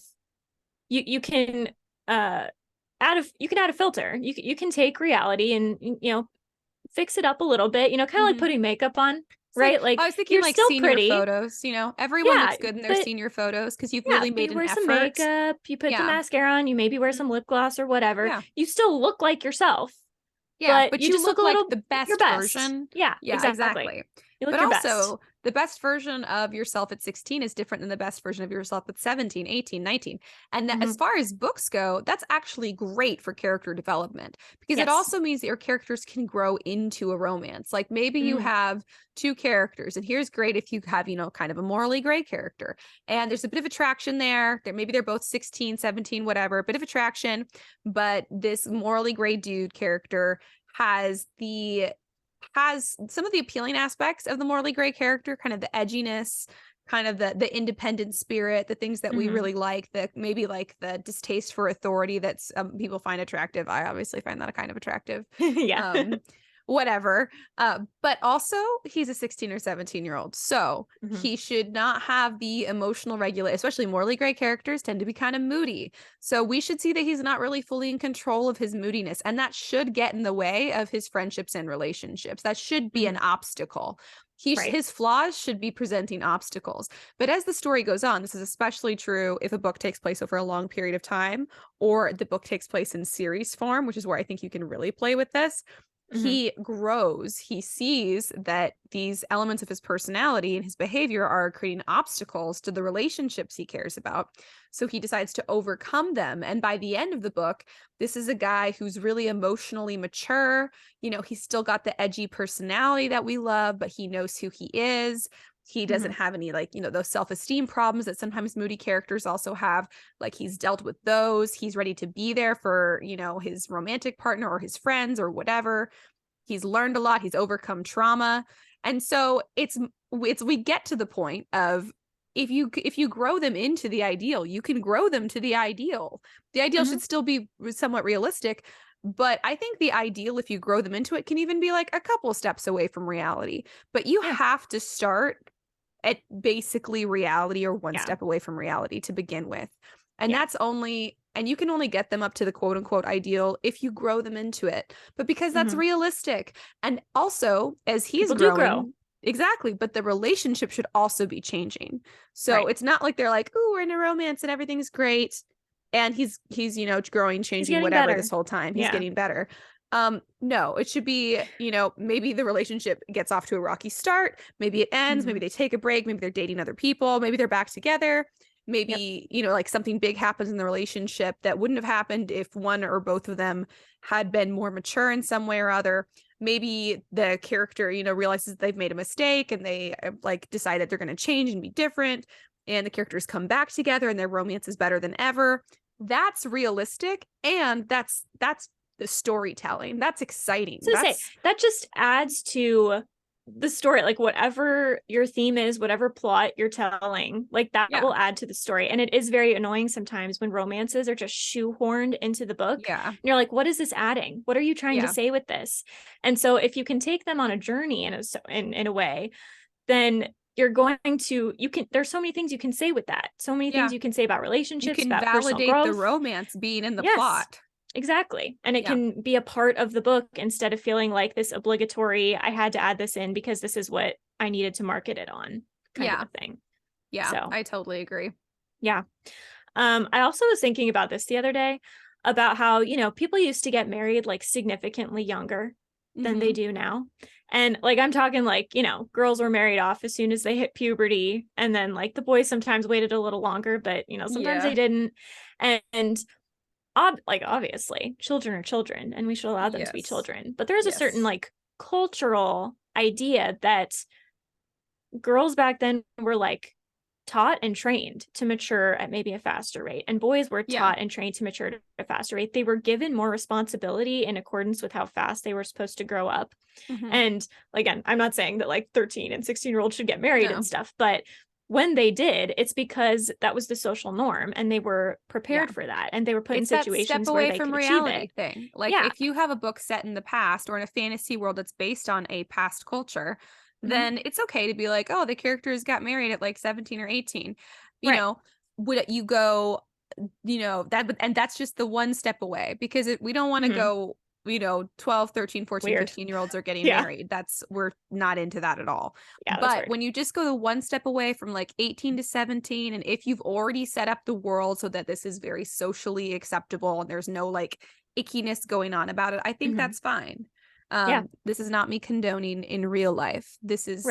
Speaker 1: you can add a filter. You can take reality and fix it up a little bit, kind of like putting makeup on. Right, like
Speaker 2: I was thinking,
Speaker 1: you're
Speaker 2: like
Speaker 1: still
Speaker 2: senior
Speaker 1: pretty.
Speaker 2: Photos. Everyone looks good in their senior photos because you've really made an effort. You wear some
Speaker 1: makeup, you put some mascara on, you maybe wear some lip gloss or whatever. You still look like yourself.
Speaker 2: But you
Speaker 1: just
Speaker 2: look
Speaker 1: a little,
Speaker 2: like the best version.
Speaker 1: Yeah, exactly. You look
Speaker 2: but
Speaker 1: your
Speaker 2: also,
Speaker 1: best.
Speaker 2: the best version of yourself at 16 is different than the best version of yourself at 17, 18, 19. And as far as books go, that's actually great for character development because it also means that your characters can grow into a romance. Like maybe you have 2 characters, and here's great if you have, kind of a morally gray character. And there's a bit of attraction there. Maybe they're both 16, 17, whatever, a bit of attraction. But this morally gray dude character has some of the appealing aspects of the morally gray character, kind of the edginess, kind of the independent spirit, the things that we really like, maybe like the distaste for authority that people find attractive. I obviously find that a kind of attractive. Whatever. But also he's a 16 or 17-year-old. So he should not have the emotional regulation, especially morally gray characters tend to be kind of moody. So we should see that he's not really fully in control of his moodiness. And that should get in the way of his friendships and relationships. That should be an obstacle. His flaws should be presenting obstacles. But as the story goes on, this is especially true if a book takes place over a long period of time, or the book takes place in series form, which is where I think you can really play with this. He grows. He sees that these elements of his personality and his behavior are creating obstacles to the relationships he cares about. So he decides to overcome them. And by the end of the book, this is a guy who's really emotionally mature. He's still got the edgy personality that we love, but he knows who he is. He doesn't have any those self-esteem problems that sometimes moody characters also have. Like he's dealt with those. He's ready to be there for, his romantic partner or his friends or whatever. He's learned a lot. He's overcome trauma. And so we get to the point of if you grow them into the ideal, you can grow them to the ideal. The ideal should still be somewhat realistic. But I think the ideal, if you grow them into it, can even be like a couple steps away from reality. But you have to start at basically reality or one step away from reality to begin with. And and you can only get them up to the quote unquote ideal if you grow them into it. But because that's realistic. And also, as he's growing, exactly, but the relationship should also be changing. So it's not like they're like, oh, we're in a romance and everything's great. and he's growing, changing,
Speaker 1: getting
Speaker 2: whatever,
Speaker 1: better.
Speaker 2: this whole time he's
Speaker 1: Yeah.
Speaker 2: getting better. No, it should be, maybe the relationship gets off to a rocky start, maybe it ends, maybe they take a break, maybe they're dating other people, maybe they're back together, maybe like something big happens in the relationship that wouldn't have happened if one or both of them had been more mature in some way or other. Maybe the character realizes they've made a mistake and they like decide that they're going to change and be different, and the characters come back together and their romance is better than ever. That's realistic, and that's the storytelling. That's exciting.
Speaker 1: So say that just adds to the story, like whatever your theme is, whatever plot you're telling, like that will add to the story. And it is very annoying sometimes when romances are just shoehorned into the book. And you're like, what is this adding? What are you trying to say with this? And so if you can take them on a journey in a way, then you're going to, there's so many things you can say with that. So many things you can say about relationships,
Speaker 2: you can
Speaker 1: about validate
Speaker 2: the romance being in the plot.
Speaker 1: Exactly. And it can be a part of the book instead of feeling like this obligatory, I had to add this in because this is what I needed to market it on kind of a thing.
Speaker 2: Yeah, so I totally agree.
Speaker 1: Yeah. I also was thinking about this the other day about how, people used to get married like significantly younger than they do now. And like, I'm talking like, girls were married off as soon as they hit puberty. And then like the boys sometimes waited a little longer, but sometimes they didn't. And obviously children are children and we should allow them to be children, but there's a certain like cultural idea that girls back then were like taught and trained to mature at maybe a faster rate, and boys were taught and trained to mature at a faster rate. They were given more responsibility in accordance with how fast they were supposed to grow up. And again, I'm not saying that like 13 and 16-year-olds should get married and stuff, but when they did, it's because that was the social norm and they were prepared for that, and they were put in situations where they could achieve it.
Speaker 2: Thing. Like if you have a book set in the past or in a fantasy world that's based on a past culture, then it's okay to be like, oh, the characters got married at like 17 or 18. Would you go, that, and that's just the one step away, because we don't want to go 12, 13, 14, 15-year-olds are getting married. We're not into that at all. But when you just go the one step away from like 18 to 17, and if you've already set up the world so that this is very socially acceptable and there's no like ickiness going on about it, I think that's fine. This is not me condoning in real life. This is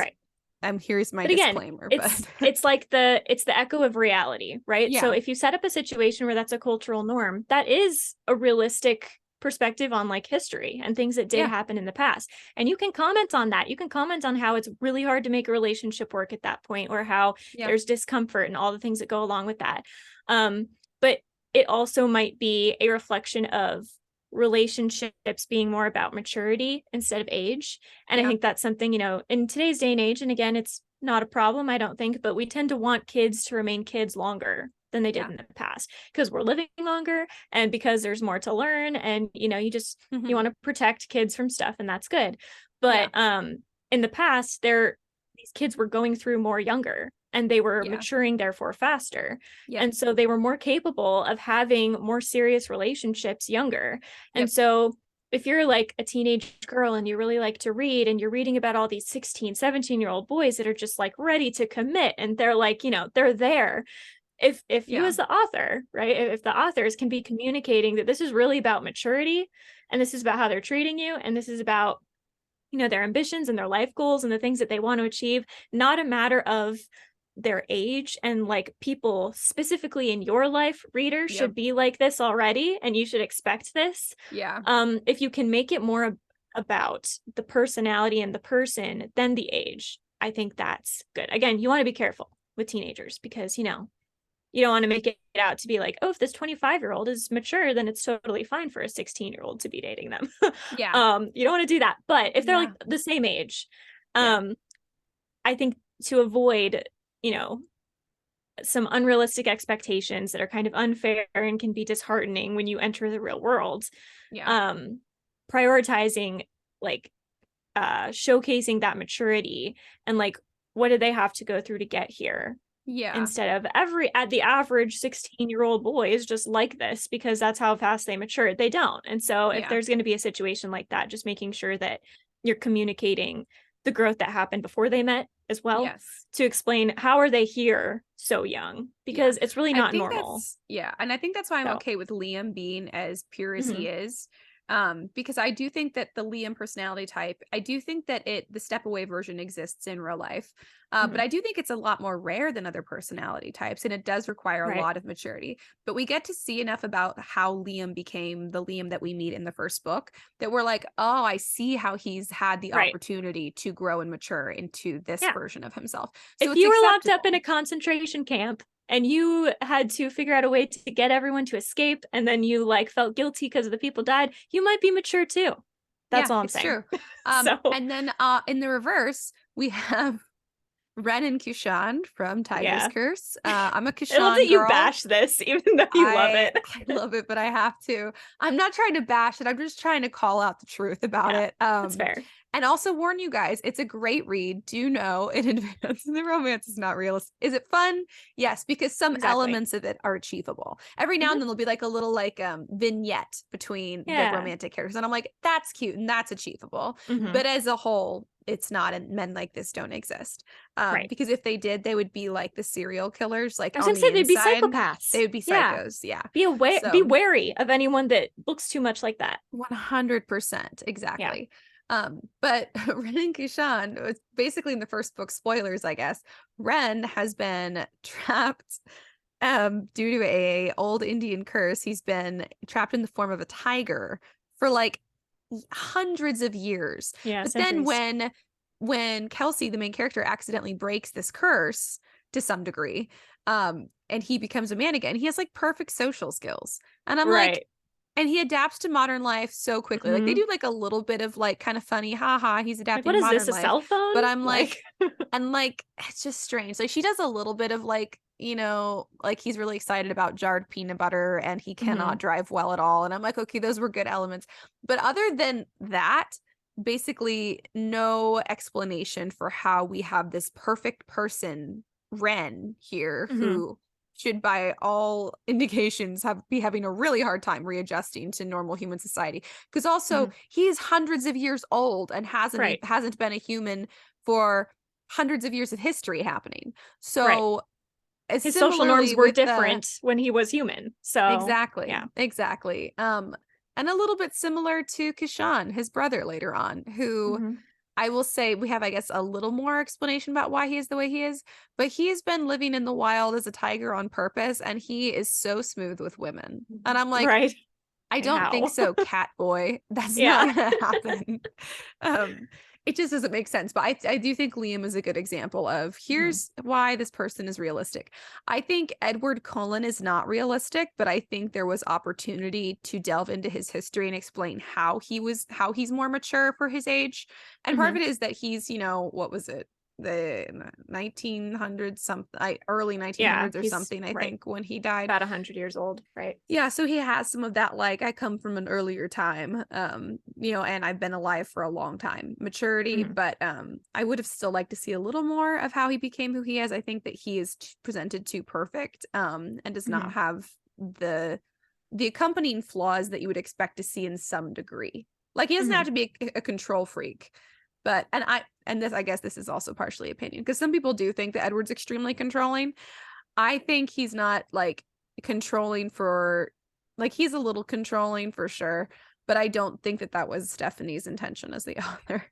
Speaker 2: here's my disclaimer.
Speaker 1: It's like it's the echo of reality, right? So if you set up a situation where that's a cultural norm, that is a realistic perspective on like history and things that did happen in the past. And you can comment on that. You can comment on how it's really hard to make a relationship work at that point, or how there's discomfort and all the things that go along with that. But it also might be a reflection of relationships being more about maturity instead of age. And I think that's something, in today's day and age, and again, it's not a problem, I don't think, but we tend to want kids to remain kids longer than they did in the past, because we're living longer and because there's more to learn, and you just you want to protect kids from stuff, and that's good. But in the past, these kids were going through more younger, and they were maturing therefore faster, and so they were more capable of having more serious relationships younger. And so if you're like a teenage girl and you really like to read, and you're reading about all these 16, 17-year-old boys that are just like ready to commit, and they're like, they're there. If you as the author, right, if the authors can be communicating that this is really about maturity, and this is about how they're treating you, and this is about, their ambitions and their life goals and the things that they want to achieve, not a matter of their age, and like people specifically in your life, reader, should be like this already, and you should expect this. If you can make it more about the personality and the person than the age, I think that's good. Again, you want to be careful with teenagers, because you don't want to make it out to be like, oh, if this 25-year-old is mature, then it's totally fine for a 16-year-old to be dating them. You don't want to do that. But if they're like the same age, I think to avoid, some unrealistic expectations that are kind of unfair and can be disheartening when you enter the real world, prioritizing like showcasing that maturity, and like, what did they have to go through to get here? Instead of the average 16-year-old boy is just like this because that's how fast they mature. They don't. And so if there's going to be a situation like that, just making sure that you're communicating the growth that happened before they met as well,
Speaker 2: Yes.
Speaker 1: to explain how are they here so young, because it's really not normal.
Speaker 2: And I think that's why I'm
Speaker 1: So,
Speaker 2: okay with Liam being as pure as
Speaker 1: mhm,
Speaker 2: he is. Because I do think that the Liam personality type, I do think that the step away version exists in real life. But
Speaker 1: mhm,
Speaker 2: I do think it's a lot more rare than other personality types, and it does require a
Speaker 1: right.
Speaker 2: lot of maturity. But we get to see enough about how Liam became the Liam that we meet in the first book that we're like, oh, I see how he's had the
Speaker 1: Right.
Speaker 2: opportunity to grow and mature into this
Speaker 1: Yeah.
Speaker 2: version of himself. So
Speaker 1: If
Speaker 2: it's
Speaker 1: you were locked up in
Speaker 2: acceptable.
Speaker 1: a concentration camp and you had to figure out a way to get everyone to escape, and then you like felt guilty because the people died, you might be mature too. That's
Speaker 2: Yeah,
Speaker 1: all I'm
Speaker 2: it's
Speaker 1: saying.
Speaker 2: true.
Speaker 1: So,
Speaker 2: And then in the reverse, we have Ren and Kushan from Tiger's
Speaker 1: yeah.
Speaker 2: Curse. I'm a
Speaker 1: I love
Speaker 2: Kushan
Speaker 1: that you
Speaker 2: girl.
Speaker 1: bash this, even though you love it.
Speaker 2: I love it, but I have to. I'm not trying to bash it. I'm just trying to call out the truth about
Speaker 1: Yeah,
Speaker 2: it.
Speaker 1: that's fair.
Speaker 2: And also warn you guys, it's a great read. Do know in advance the romance is not realistic. Is it fun? Yes, because some
Speaker 1: Exactly.
Speaker 2: elements of it are achievable. Every now
Speaker 1: Hmm.
Speaker 2: and then there'll be like a little like vignette between the
Speaker 1: Yeah.
Speaker 2: romantic characters, and I'm like, that's cute and that's achievable.
Speaker 1: Hmm.
Speaker 2: But as a whole, it's not, and men like this don't exist.
Speaker 1: Right.
Speaker 2: Because if they did, they would be like the serial killers, like
Speaker 1: I was
Speaker 2: on
Speaker 1: gonna
Speaker 2: the
Speaker 1: say they'd be
Speaker 2: inside,
Speaker 1: psychopaths.
Speaker 2: they would be
Speaker 1: Yeah.
Speaker 2: psychos. Yeah.
Speaker 1: Be
Speaker 2: So
Speaker 1: wary of anyone that looks too much like that.
Speaker 2: 100%.
Speaker 1: Yeah.
Speaker 2: Exactly. But Ren and Kishan was basically in the first book, spoilers, I guess. Ren has been trapped due to a old Indian curse. He's been trapped in the form of a tiger for like hundreds of years.
Speaker 1: Yeah,
Speaker 2: But then
Speaker 1: centuries.
Speaker 2: when Kelsey, the main character, accidentally breaks this curse to some degree, and he becomes a man again, he has like perfect social skills. And I'm like,
Speaker 1: Right.
Speaker 2: and he adapts to modern life so quickly. Like they
Speaker 1: Hmm.
Speaker 2: do like a little bit of like kind of funny, haha, he's
Speaker 1: Like,
Speaker 2: adapting
Speaker 1: what
Speaker 2: to
Speaker 1: is
Speaker 2: modern
Speaker 1: this, a
Speaker 2: life.
Speaker 1: cell phone?
Speaker 2: But I'm
Speaker 1: Like,
Speaker 2: like, and like it's just strange. Like she does a little bit of like, like he's really excited about jarred peanut butter and he
Speaker 1: hmm,
Speaker 2: cannot drive well at all. And I'm like, okay, those were good elements. But other than that, basically no explanation for how we have this perfect person, Ren, here,
Speaker 1: hmm,
Speaker 2: who should by all indications be having a really hard time readjusting to normal human society, because also
Speaker 1: hmm.
Speaker 2: he's hundreds of years old and
Speaker 1: Right.
Speaker 2: hasn't been a human for hundreds of years of history happening.
Speaker 1: Right.
Speaker 2: So
Speaker 1: His social norms
Speaker 2: similarly
Speaker 1: were
Speaker 2: with the
Speaker 1: different when he was human. So, yeah.
Speaker 2: exactly and a little bit similar to Kishan, his brother later on, who
Speaker 1: Hmm.
Speaker 2: I will say we have, I guess, a little more explanation about why he is the way he is, but he has been living in the wild as a tiger on purpose, and he is so smooth with women. And I'm like,
Speaker 1: Right.
Speaker 2: I
Speaker 1: Like,
Speaker 2: don't think
Speaker 1: how?
Speaker 2: so, cat boy. That's not
Speaker 1: Yeah.
Speaker 2: gonna happen. um, it just doesn't make sense. But I do think Liam is a good example of
Speaker 1: Hmm.
Speaker 2: here's why this person is realistic. I think Edward Cullen is not realistic, but I think there was opportunity to delve into his history and explain how he's more mature for his age. And part of
Speaker 1: Hmm.
Speaker 2: it is that he's, what was it? The 1900s, early
Speaker 1: Yeah.
Speaker 2: 1900s or
Speaker 1: He's
Speaker 2: something, I
Speaker 1: right.
Speaker 2: think, when he died.
Speaker 1: About 100 years old. Right.
Speaker 2: Yeah, so he has some of that, like, I come from an earlier time, and I've been alive for a long time maturity,
Speaker 1: Hmm.
Speaker 2: but I would have still liked to see a little more of how he became who he is. I think that he is presented too perfect, and does
Speaker 1: Hmm.
Speaker 2: not have the accompanying flaws that you would expect to see in some degree. Like he doesn't
Speaker 1: Hmm.
Speaker 2: have to be a control freak, but I guess this is also partially opinion, because some people do think that Edward's extremely controlling. I think he's not like controlling for, like, he's a little controlling for sure, but I don't think that was Stephanie's intention as the author.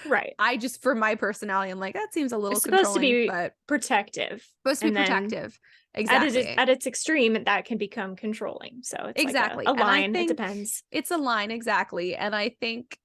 Speaker 1: Right.
Speaker 2: I just, for my personality, I'm like, that seems a little
Speaker 1: It's supposed to
Speaker 2: controlling,
Speaker 1: be
Speaker 2: but
Speaker 1: protective.
Speaker 2: supposed to be
Speaker 1: And then
Speaker 2: protective. Exactly.
Speaker 1: at its extreme, that can become controlling. So it's like a
Speaker 2: Exactly. And I
Speaker 1: line. It
Speaker 2: think
Speaker 1: depends.
Speaker 2: it's a line, exactly. And I think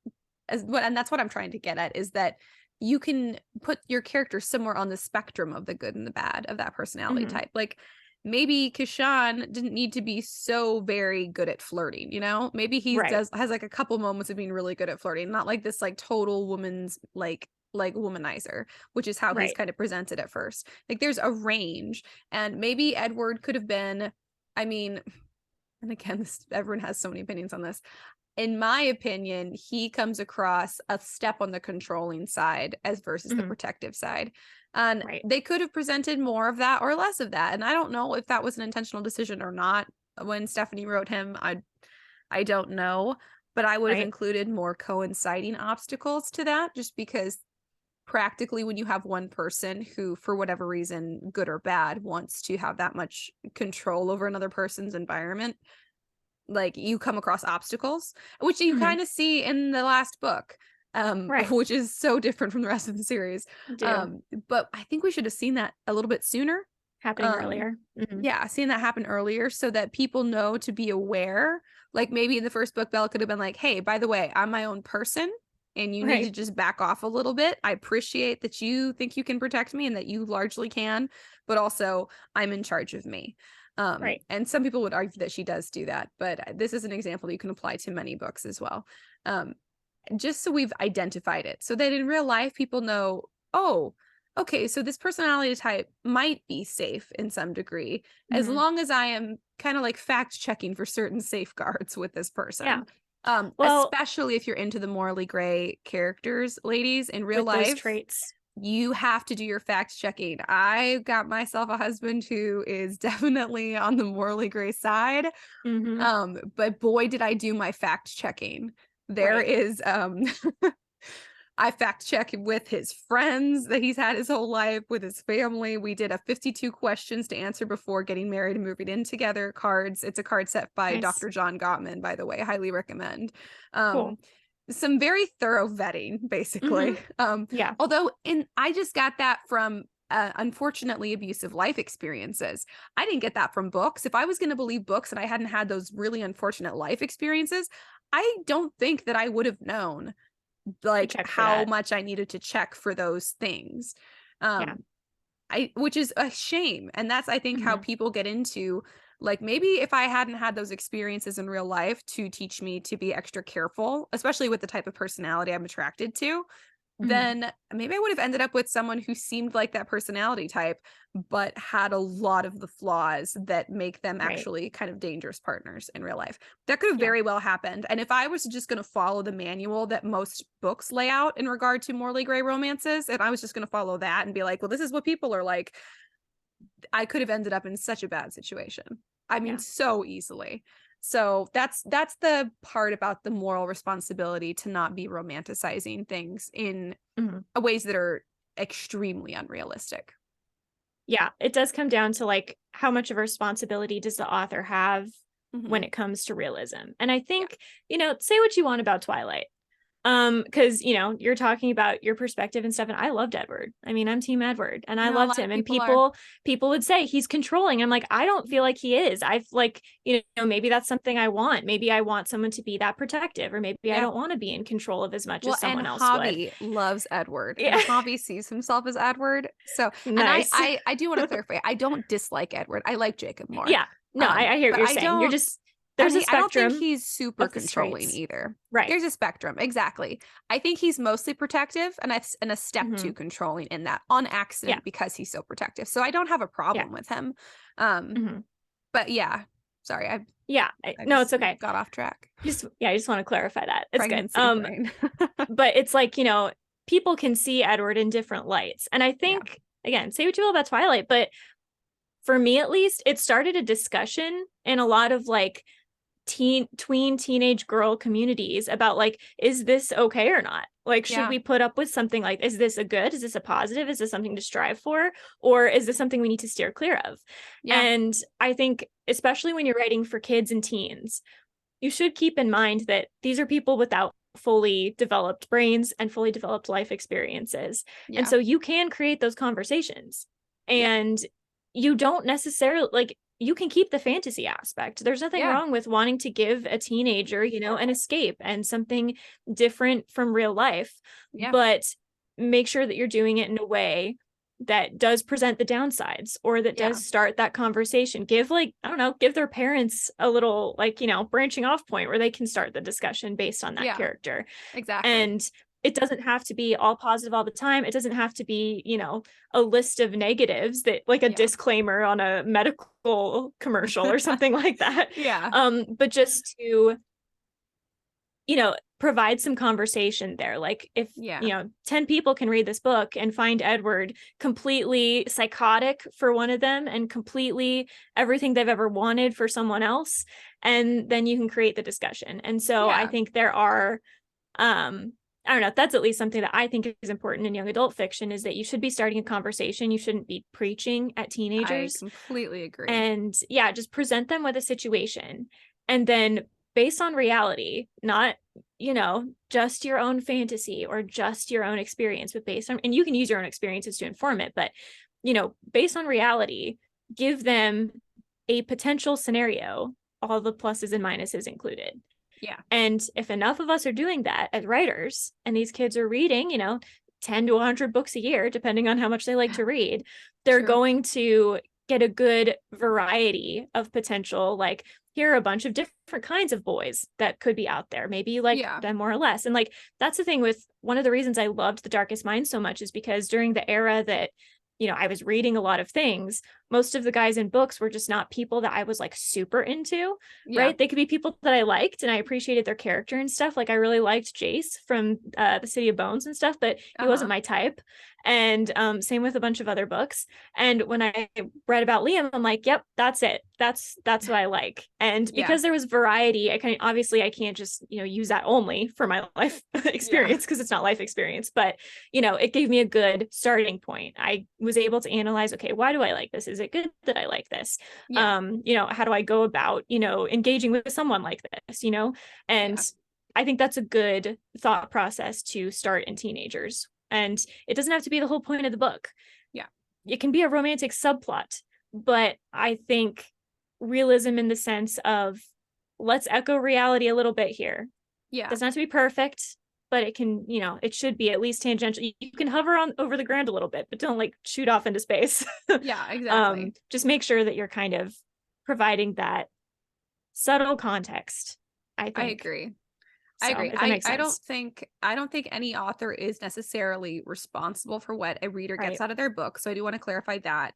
Speaker 2: and that's what I'm trying to get at, is that you can put your character somewhere on the spectrum of the good and the bad of that personality
Speaker 1: Hmm.
Speaker 2: type. Like maybe Kishan didn't need to be so very good at flirting, Maybe he
Speaker 1: Right.
Speaker 2: has like a couple moments of being really good at flirting, not like this like total woman's like womanizer, which is how he's
Speaker 1: Right.
Speaker 2: kind of presented at first. Like there's a range, and maybe Edward could have been, I mean, and again, everyone has so many opinions on this. In my opinion, he comes across a step on the controlling side as versus the
Speaker 1: Hmm.
Speaker 2: protective side. And
Speaker 1: Right.
Speaker 2: they could have presented more of that or less of that. And I don't know if that was an intentional decision or not. When Stephanie wrote him, I don't know, but I would have
Speaker 1: Right.
Speaker 2: included more coinciding obstacles to that, just because practically when you have one person who, for whatever reason, good or bad, wants to have that much control over another person's environment, like you come across obstacles, which you
Speaker 1: Mhm.
Speaker 2: kind of see in the last book,
Speaker 1: Right.
Speaker 2: which is so different from the rest of the series.
Speaker 1: Do.
Speaker 2: But I think we should have seen that a little bit sooner.
Speaker 1: Happening
Speaker 2: Um,
Speaker 1: earlier. Mhm.
Speaker 2: yeah, seeing that happen earlier so that people know to be aware. Like maybe in the first book, Bella could have been like, hey, by the way, I'm my own person and you need to
Speaker 1: Right.
Speaker 2: just back off a little bit. I appreciate that you think you can protect me and that you largely can, but also I'm in charge of me.
Speaker 1: Right.
Speaker 2: And some people would argue that she does do that, but this is an example that you can apply to many books as well. Just so we've identified it so that in real life people know, oh, okay, so this personality type might be safe in some degree as
Speaker 1: Mhm.
Speaker 2: long as I am kind of like fact checking for certain safeguards with this
Speaker 1: Yeah.
Speaker 2: person.
Speaker 1: Well,
Speaker 2: Especially if you're into the morally gray characters, ladies, in real
Speaker 1: with those
Speaker 2: life,
Speaker 1: traits.
Speaker 2: you have to do your fact checking. I got myself a husband who is definitely on the morally gray side.
Speaker 1: Mhm.
Speaker 2: But boy, did I do my fact checking. There
Speaker 1: Right.
Speaker 2: is I fact check with his friends that he's had his whole life, with his family. We did a 52 questions to answer before getting married and moving in together cards. It's a card set by
Speaker 1: Nice.
Speaker 2: Dr. John Gottman, by the way. Highly recommend.
Speaker 1: Cool.
Speaker 2: Some very thorough vetting,
Speaker 1: Mhm.
Speaker 2: basically.
Speaker 1: Yeah.
Speaker 2: Although in I just got that from unfortunately abusive life experiences. I didn't get that from books. If I was going to believe books and I hadn't had those really unfortunate life experiences, I don't think that I would have known
Speaker 1: To
Speaker 2: like
Speaker 1: check for
Speaker 2: how
Speaker 1: that.
Speaker 2: much I needed to check for those things.
Speaker 1: Yeah.
Speaker 2: Um, which is a shame. And that's, I think, how
Speaker 1: Mhm.
Speaker 2: people get into like maybe if I hadn't had those experiences in real life to teach me to be extra careful, especially with the type of personality I'm attracted to,
Speaker 1: Mhm.
Speaker 2: then maybe I would have ended up with someone who seemed like that personality type, but had a lot of the flaws that make them
Speaker 1: Right.
Speaker 2: actually kind of dangerous partners in real life. That could have
Speaker 1: Yeah.
Speaker 2: very well happened. And if I was just going to follow the manual that most books lay out in regard to morally gray romances, and I was just going to follow that and be like, well, this is what people are like, I could have ended up in such a bad situation. I mean,
Speaker 1: Yeah.
Speaker 2: so easily. So that's the part about the moral responsibility to not be romanticizing things in
Speaker 1: Mhm.
Speaker 2: ways that are extremely unrealistic.
Speaker 1: Yeah. It does come down to like how much of a responsibility does the author have when
Speaker 2: Mm-hmm.
Speaker 1: it comes to realism? And I
Speaker 2: Yeah.
Speaker 1: think, say what you want about Twilight. Because you're talking about your perspective and stuff, and I loved Edward. I mean, I'm team Edward, and
Speaker 2: I
Speaker 1: I
Speaker 2: know a
Speaker 1: loved
Speaker 2: lot of
Speaker 1: him. And
Speaker 2: people are.
Speaker 1: people would say he's controlling. I'm like, I don't feel like he is. I've like, maybe that's something I want. Maybe I want someone to be that protective, or maybe I
Speaker 2: Yeah.
Speaker 1: don't want to be in control of as much
Speaker 2: Well,
Speaker 1: as
Speaker 2: and
Speaker 1: someone else would.
Speaker 2: Javi loves Edward, and
Speaker 1: Yeah.
Speaker 2: Javi sees himself as Edward. So, and I,
Speaker 1: Nice.
Speaker 2: I, I do want to clarify. I don't dislike Edward. I like Jacob more.
Speaker 1: Yeah. No, I hear what
Speaker 2: But
Speaker 1: you're
Speaker 2: I
Speaker 1: saying. You're
Speaker 2: don't.
Speaker 1: just there's a
Speaker 2: I don't think
Speaker 1: spectrum
Speaker 2: he's super
Speaker 1: of the
Speaker 2: controlling
Speaker 1: traits.
Speaker 2: either.
Speaker 1: Right.
Speaker 2: There's a spectrum, exactly. I think he's mostly protective, and a step too
Speaker 1: Hmm.
Speaker 2: controlling in that on
Speaker 1: Yeah.
Speaker 2: accident because he's so protective. So I don't have a
Speaker 1: Yeah.
Speaker 2: problem with him. Um,
Speaker 1: Hmm.
Speaker 2: but yeah, sorry,
Speaker 1: Yeah.
Speaker 2: I
Speaker 1: No, it's
Speaker 2: just
Speaker 1: okay.
Speaker 2: got off track.
Speaker 1: I just want to clarify that. It's good.
Speaker 2: Pregnancy brain.
Speaker 1: But it's like, people can see Edward in different lights. And I
Speaker 2: Yeah,
Speaker 1: think, again, say what you will about Twilight, but for me at least, it started a discussion in a lot of like teenage girl communities about like, is this okay or not? Like, should
Speaker 2: yeah,
Speaker 1: we put up with something like, is this a good? Is this a positive? Is this something to strive for? Or is this something we need to steer clear of?
Speaker 2: yeah,
Speaker 1: And I think, especially when you're writing for kids and teens, you should keep in mind that these are people without fully developed brains and fully developed life experiences. And
Speaker 2: yeah,
Speaker 1: so you can create those conversations.
Speaker 2: yeah,
Speaker 1: And you don't necessarily like you can keep the fantasy aspect. There's nothing
Speaker 2: yeah,
Speaker 1: wrong with wanting to give a teenager, an escape and something different from real life,
Speaker 2: yeah,
Speaker 1: but make sure that you're doing it in a way that does present the downsides or that
Speaker 2: yeah,
Speaker 1: does start that conversation. Give like, I don't know, give their parents a little like, branching off point where they can start the discussion based on that
Speaker 2: yeah,
Speaker 1: character.
Speaker 2: exactly.
Speaker 1: And it doesn't have to be all positive all the time. It doesn't have to be, a list of negatives that like a
Speaker 2: Yeah,
Speaker 1: disclaimer on a medical commercial or something like that.
Speaker 2: yeah,
Speaker 1: But just to, provide some conversation there. Like if,
Speaker 2: yeah,
Speaker 1: 10 people can read this book and find Edward completely psychotic for one of them and completely everything they've ever wanted for someone else, and then you can create the discussion. And so I
Speaker 2: yeah,
Speaker 1: think there are I don't know, that's at least something that I think is important in young adult fiction, is that you should be starting a conversation. You shouldn't be preaching at
Speaker 2: I
Speaker 1: teenagers.
Speaker 2: completely agree.
Speaker 1: And yeah, just present them with a situation. And then based on reality, not, just your own fantasy or just your own experience, but based on, and you can use your own experiences to inform it, but, based on reality, give them a potential scenario, all the pluses and minuses included.
Speaker 2: Yeah.
Speaker 1: And if enough of us are doing that as writers, and these kids are reading, 10 to 100 books a year, depending on how much they like to read, they're
Speaker 2: True.
Speaker 1: going to get a good variety of potential. Like, here are a bunch of different kinds of boys that could be out there. Maybe you like them more or less. And like, that's the thing with one of the reasons I loved The Darkest Mind so much, is because during the era that, I was reading a lot of things, most of the guys in books were just not people that I was like super into, right? They could be people that I liked and I appreciated their character and stuff. Like, I really liked Jace from The City of Bones and stuff, but he wasn't my type. And same with a bunch of other books. And when I read about Liam, I'm like, yep, that's it. That's what I like. And because there was variety, I can't just, use that only for my life experience, because it's not life experience, but it gave me a good starting point. I was able to analyze, okay, why do I like this? Is it good that I like this? How do I go about, engaging with someone like this, and I think that's a good thought process to start in teenagers. And it doesn't have to be the whole point of the book.
Speaker 2: Yeah.
Speaker 1: It can be a romantic subplot, but I think realism in the sense of, let's echo reality a little bit here.
Speaker 2: Yeah.
Speaker 1: It doesn't have to be perfect, but it can, it should be at least tangential. You can hover on over the ground a little bit, but don't like shoot off into space.
Speaker 2: Yeah, exactly.
Speaker 1: Just make sure that you're kind of providing that subtle context, I think.
Speaker 2: I agree.
Speaker 1: So,
Speaker 2: I agree.
Speaker 1: if that makes sense.
Speaker 2: I don't think any author is necessarily responsible for what a reader gets out of their book. So I do want to clarify that.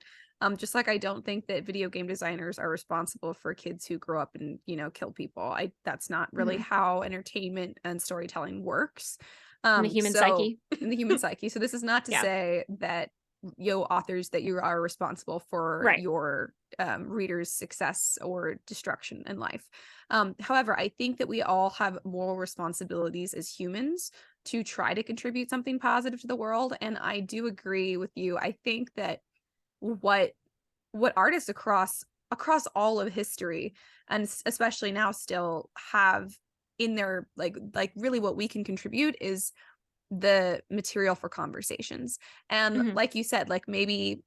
Speaker 2: Just like I don't think that video game designers are responsible for kids who grow up and, kill people. That's not really how entertainment and storytelling works.
Speaker 1: In the human psyche.
Speaker 2: In the human psyche. So this is not to say that authors, that you are responsible for your readers' success or destruction in life. However, I think that we all have moral responsibilities as humans to try to contribute something positive to the world. And I do agree with you. I think that what artists across all of history, and especially now, still have in their like really what we can contribute is the material for conversations. And like you said, like maybe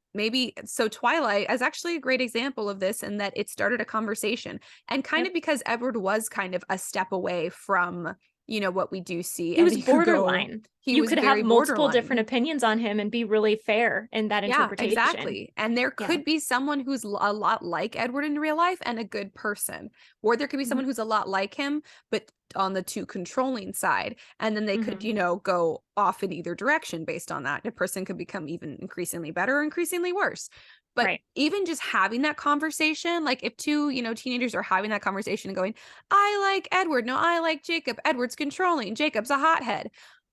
Speaker 2: so Twilight is actually a great example of this, in that it started a conversation, and kind of because Edward was kind of a step away from what we do see.
Speaker 1: He was borderline. You could have multiple different opinions on him and be really fair in that interpretation.
Speaker 2: Exactly. And there could be someone who's a lot like Edward in real life and a good person, or there could be someone who's a lot like him but on the too controlling side, and then they could go off in either direction based on that. A person could become even increasingly better or increasingly worse. But even just having that conversation, like if two, teenagers are having that conversation and going, I like Edward, no, I like Jacob, Edward's controlling, Jacob's a hothead.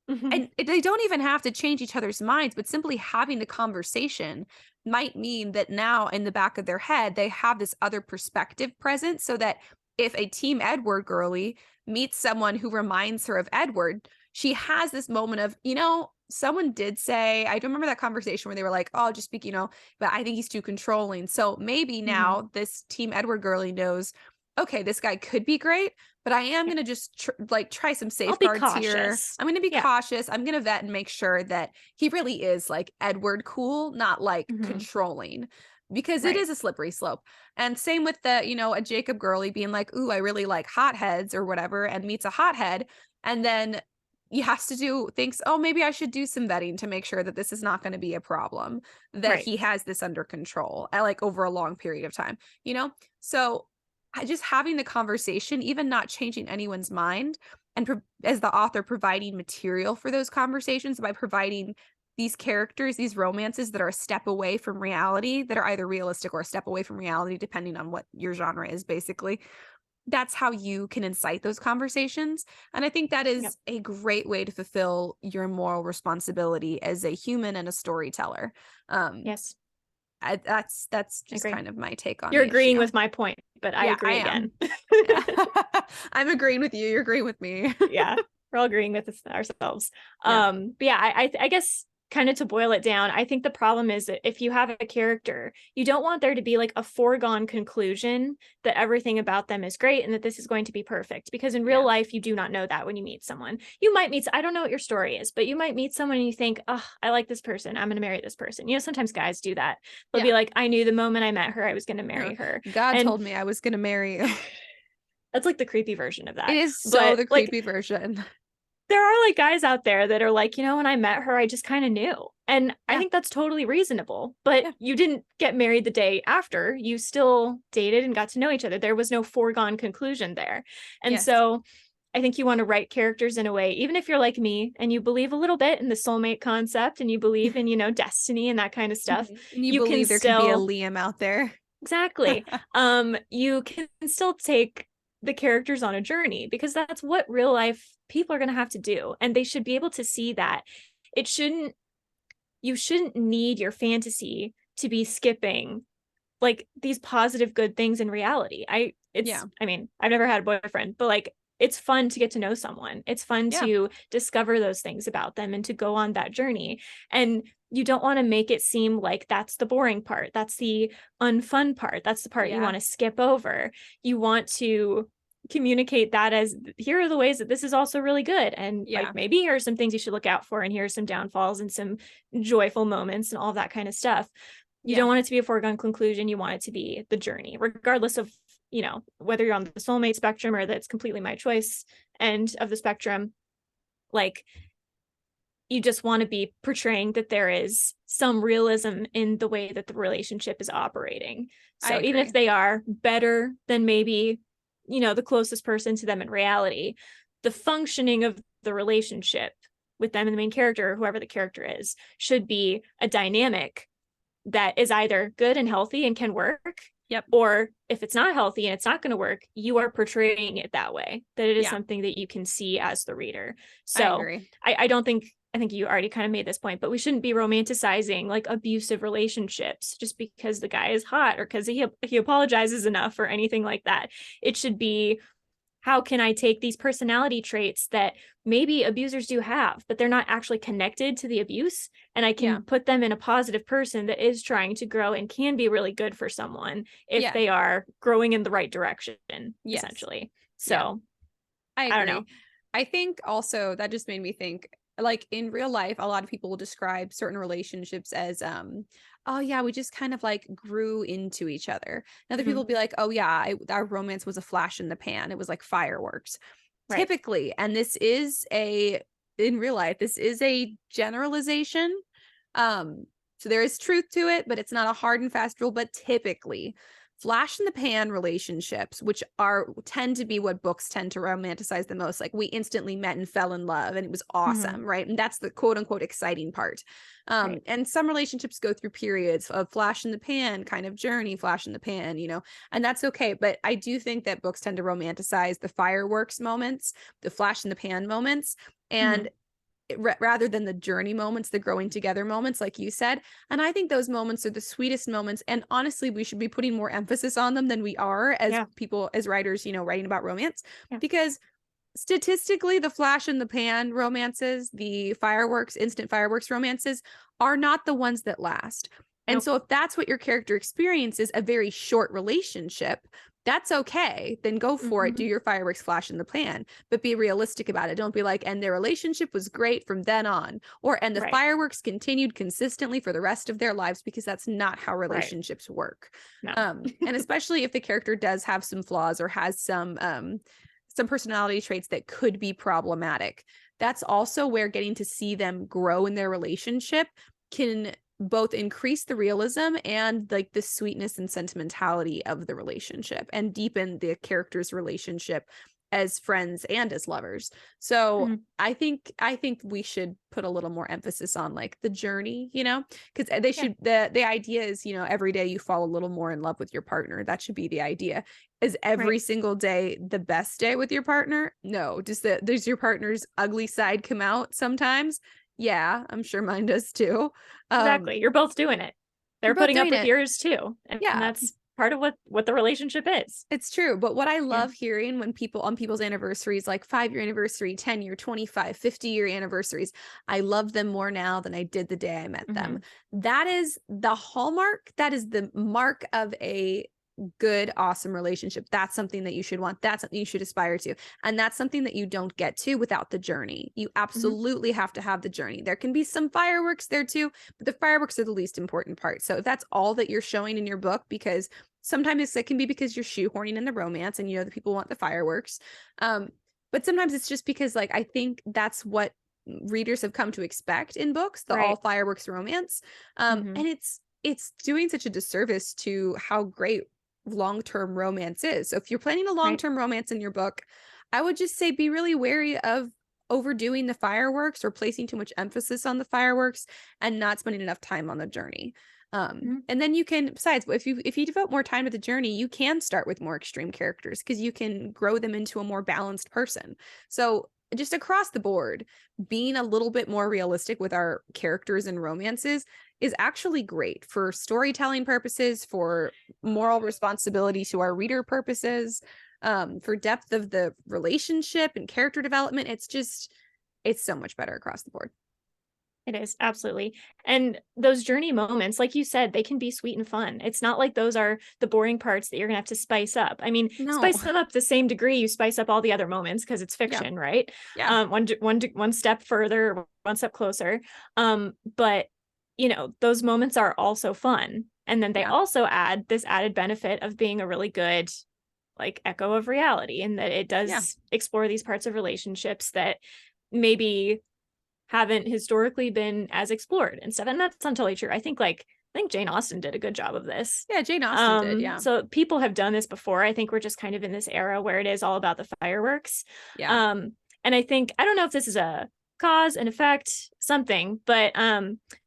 Speaker 2: And they don't even have to change each other's minds, but simply having the conversation might mean that now in the back of their head, they have this other perspective present, so that if a Team Edward girly meets someone who reminds her of Edward, she has this moment of, someone did say, I don't remember that conversation where they were like, oh, just speak, but I think he's too controlling. So maybe now this Team Edward girly knows, okay, this guy could be great, but I am going to just try some safeguards here. I'm going to be cautious. I'm going to vet and make sure that he really is like Edward cool, not like controlling, because it is a slippery slope. And same with the, a Jacob girly being like, ooh, I really like hotheads or whatever, and meets a hothead. And then he has to thinks, oh, maybe I should do some vetting to make sure that this is not going to be a problem, that he has this under control over a long period of time, So just having the conversation, even not changing anyone's mind, and as the author providing material for those conversations by providing these characters, these romances that are a step away from reality, that are either realistic or a step away from reality, depending on what your genre is, basically. That's how you can incite those conversations. And I think that is a great way to fulfill your moral responsibility as a human and a storyteller.
Speaker 1: Yes.
Speaker 2: That's just kind of my take on it.
Speaker 1: You're agreeing with my point, but I agree again.
Speaker 2: I'm agreeing with you. You're agreeing with me.
Speaker 1: Yeah. we're all agreeing with ourselves.
Speaker 2: Yeah.
Speaker 1: But yeah, I guess kind of to boil it down, I think the problem is that if you have a character, you don't want there to be like a foregone conclusion that everything about them is great and that this is going to be perfect. Because in real
Speaker 2: Yeah.
Speaker 1: life, you do not know that when you meet someone. You might meet, I don't know what your story is, but you might meet someone and you think, oh, I like this person. I'm going to marry this person. You know, sometimes guys do that. They'll be
Speaker 2: Yeah.
Speaker 1: like, I knew the moment I met her, I was going to marry her.
Speaker 2: God
Speaker 1: And
Speaker 2: told me I was going to marry you.
Speaker 1: that's like the creepy version of
Speaker 2: It
Speaker 1: that.
Speaker 2: is so
Speaker 1: But
Speaker 2: the
Speaker 1: like,
Speaker 2: creepy version.
Speaker 1: there are like guys out there that are like, when I met her, I just kind of knew. And I
Speaker 2: Yeah.
Speaker 1: think that's totally reasonable. But
Speaker 2: Yeah.
Speaker 1: you didn't get married the day after. You still dated and got to know each other. There was no foregone conclusion there. And
Speaker 2: Yes.
Speaker 1: so I think you want to write characters in a way, even if you're like me and you believe a little bit in the soulmate concept and you believe in, destiny and that kind of stuff,
Speaker 2: And you
Speaker 1: you can
Speaker 2: believe there could be a
Speaker 1: still,
Speaker 2: Liam out there.
Speaker 1: exactly. You can still take the characters on a journey because that's what real life people are going to have to do. And they should be able to see that it shouldn't, you shouldn't need your fantasy to be skipping like these positive, good things in reality.
Speaker 2: Yeah.
Speaker 1: I mean, I've never had a boyfriend, but like, it's fun to get to know someone. It's fun
Speaker 2: Yeah.
Speaker 1: to discover those things about them and to go on that journey. And you don't want to make it seem like that's the boring part. That's the unfun part. That's the part you
Speaker 2: Yeah.
Speaker 1: want to skip over. You want to communicate that as here are the ways that this is also really good. And like,
Speaker 2: Yeah.
Speaker 1: maybe here are some things you should look out for. And here are some downfalls and some joyful moments and all that kind of stuff. You
Speaker 2: Yeah.
Speaker 1: don't want it to be a foregone conclusion. You want it to be the journey, regardless of, whether you're on the soulmate spectrum or that's completely my choice end of the spectrum. Like, you just want to be portraying that there is some realism in the way that the relationship is operating.
Speaker 2: I
Speaker 1: So even if
Speaker 2: agree.
Speaker 1: they are better than maybe, the closest person to them in reality, the functioning of the relationship with them and the main character, whoever the character is, should be a dynamic that is either good and healthy and can work.
Speaker 2: Yep.
Speaker 1: Or if it's not healthy and it's not going to work, you are portraying it that way, that it is
Speaker 2: Yeah.
Speaker 1: something that you can see as the reader.
Speaker 2: I
Speaker 1: So
Speaker 2: agree.
Speaker 1: I don't think, I think you already kind of made this point, but we shouldn't be romanticizing like abusive relationships just because the guy is hot or because he apologizes enough or anything like that. It should be, how can I take these personality traits that maybe abusers do have, but they're not actually connected to the abuse, and I can put them in a positive person that is trying to grow and can be really good for someone if they are growing in the right direction, essentially. So
Speaker 2: I
Speaker 1: I don't know.
Speaker 2: agree. I think also that just made me think, like in real life, a lot of people will describe certain relationships as, oh yeah, we just kind of like grew into each other. And other people will be like, oh yeah, our romance was a flash in the pan. It was like fireworks.
Speaker 1: Right.
Speaker 2: Typically, and in real life, this is a generalization. So there is truth to it, but it's not a hard and fast rule. But typically, flash in the pan relationships, which tend to be what books tend to romanticize the most, like we instantly met and fell in love and it was awesome, right? And that's the quote unquote exciting part.
Speaker 1: Right.
Speaker 2: And some relationships go through periods of flash in the pan kind of journey, flash in the pan, and that's okay. But I do think that books tend to romanticize the fireworks moments, the flash in the pan moments, and rather than the journey moments, the growing together moments, like you said. And I think those moments are the sweetest moments. And honestly, we should be putting more emphasis on them than we are as people, as writers, writing about romance, because statistically, the flash in the pan romances, the fireworks, instant fireworks romances are not the ones that last. And so if that's what your character experiences, a very short relationship, that's okay. Then go for it. Do your fireworks flash in the pan, but be realistic about it. Don't be like, and their relationship was great from then on, and the fireworks continued consistently for the rest of their lives, because that's not how relationships work.
Speaker 1: No.
Speaker 2: And especially if the character does have some flaws or has some personality traits that could be problematic. That's also where getting to see them grow in their relationship can both increase the realism and like the sweetness and sentimentality of the relationship and deepen the character's relationship as friends and as lovers. So I think we should put a little more emphasis on like the journey, because they should, the idea is, every day you fall a little more in love with your partner. That should be the idea. Is every single day the best day with your partner? No. Does your partner's ugly side come out sometimes? Yeah, I'm sure mine does too.
Speaker 1: Exactly. You're both doing it. They're putting up with yours too. And that's part of what the relationship is.
Speaker 2: It's true. But what I
Speaker 1: Yeah.
Speaker 2: love hearing when people on people's anniversaries, like 5-year anniversary, 10-year, 25, 50-year anniversaries, I love them more now than I did the day I met them. That is the hallmark. That is the mark of a good, awesome relationship. That's something that you should want. That's something you should aspire to. And that's something that you don't get to without the journey. You absolutely have to have the journey. There can be some fireworks there too, but the fireworks are the least important part. So if that's all that you're showing in your book, because sometimes it can be because you're shoehorning in the romance and you know that people want the fireworks. But sometimes it's just because like I think that's what readers have come to expect in books, the all fireworks romance. And it's doing such a disservice to how great long-term romance is. So if you're planning a long-term romance in your book, I would just say be really wary of overdoing the fireworks or placing too much emphasis on the fireworks and not spending enough time on the journey. And then you can, besides, if you devote more time to the journey, you can start with more extreme characters because you can grow them into a more balanced person. So just across the board, being a little bit more realistic with our characters and romances is actually great for storytelling purposes, for moral responsibility to our reader purposes, for depth of the relationship and character development. It's so much better across the board.
Speaker 1: It is, absolutely. And those journey moments, like you said, they can be sweet and fun. It's not like those are the boring parts that you're gonna have to spice up. I mean, spice them up to the same degree you spice up all the other moments because it's fiction, right?
Speaker 2: Yeah.
Speaker 1: One step further, one step closer. But those moments are also fun. And then they also add this added benefit of being a really good like echo of reality, and that it does explore these parts of relationships that maybe haven't historically been as explored and stuff. And that's not totally true. I think Jane Austen did a good job of this.
Speaker 2: Yeah, Jane Austen did, yeah.
Speaker 1: So people have done this before. I think we're just kind of in this era where it is all about the fireworks.
Speaker 2: Yeah.
Speaker 1: And I don't know if this is a cause and effect, something, but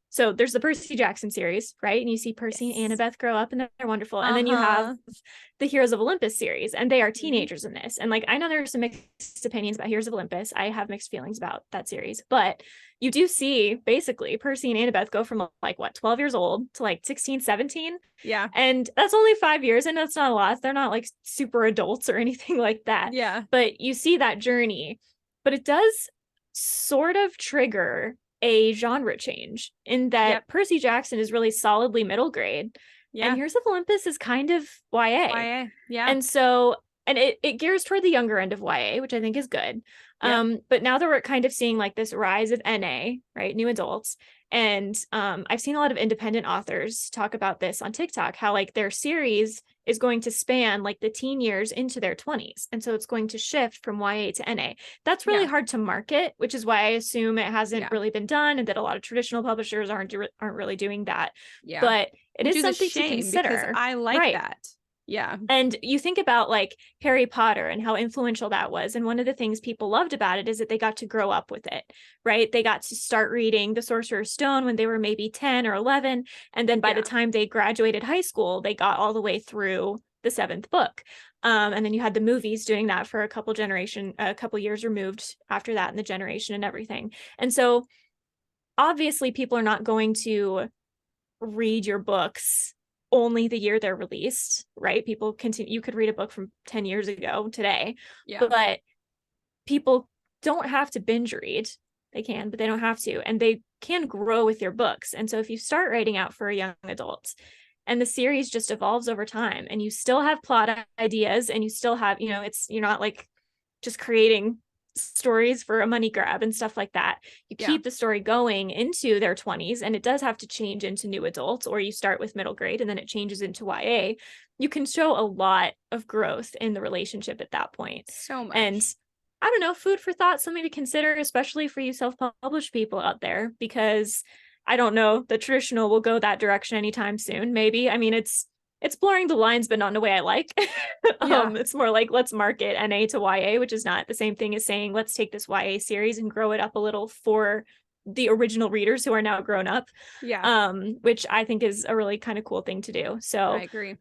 Speaker 1: so there's the Percy Jackson series, right? And you see Percy and Annabeth grow up and they're wonderful. And then you have the Heroes of Olympus series, and they are teenagers in this. And like, I know there are some mixed opinions about Heroes of Olympus. I have mixed feelings about that series, but you do see basically Percy and Annabeth go from like 12 years old to like 16, 17.
Speaker 2: Yeah.
Speaker 1: And that's only 5 years. And that's not a lot. They're not like super adults or anything like that.
Speaker 2: Yeah.
Speaker 1: But you see that journey, but it does sort of trigger a genre change in that Percy Jackson is really solidly middle grade. Yeah. And Heroes of Olympus is kind of YA.
Speaker 2: Yeah.
Speaker 1: And so, and it gears toward the younger end of YA, which I think is good. But now that we're kind of seeing like this rise of NA, right? New adults. And I've seen a lot of independent authors talk about this on TikTok, how like their series is going to span like the teen years into their 20s. And so it's going to shift from YA to NA. That's really hard to market, which is why I assume it hasn't really been done, and that a lot of traditional publishers aren't really doing that. Yeah. But which is something to consider.
Speaker 2: Because I like that. Yeah.
Speaker 1: And you think about like Harry Potter and how influential that was. And one of the things people loved about it is that they got to grow up with it, right? They got to start reading The Sorcerer's Stone when they were maybe 10 or 11. And then by the time they graduated high school, they got all the way through the 7th book. And then you had the movies doing that for a couple years removed after that in the generation and everything. And so obviously people are not going to read your books only the year they're released, right? People continue, you could read a book from 10 years ago today, but people don't have to binge read. They can, but they don't have to, and they can grow with your books. And so if you start writing out for a young adult and the series just evolves over time, and you still have plot ideas, and you still have, you're not like just creating stories for a money grab and stuff like that. You keep the story going into their 20s, and it does have to change into new adults, or you start with middle grade and then it changes into YA. You can show a lot of growth in the relationship at that point.
Speaker 2: So much.
Speaker 1: And I don't know, food for thought, something to consider, especially for you self-published people out there, because I don't know the traditional will go that direction anytime soon. Maybe. I mean, it's blurring the lines, but not in a way I like. It's more like, let's market NA to YA, which is not the same thing as saying, let's take this YA series and grow it up a little for the original readers who are now grown up. Which I think is a really kind of cool thing to do. So
Speaker 2: I agree.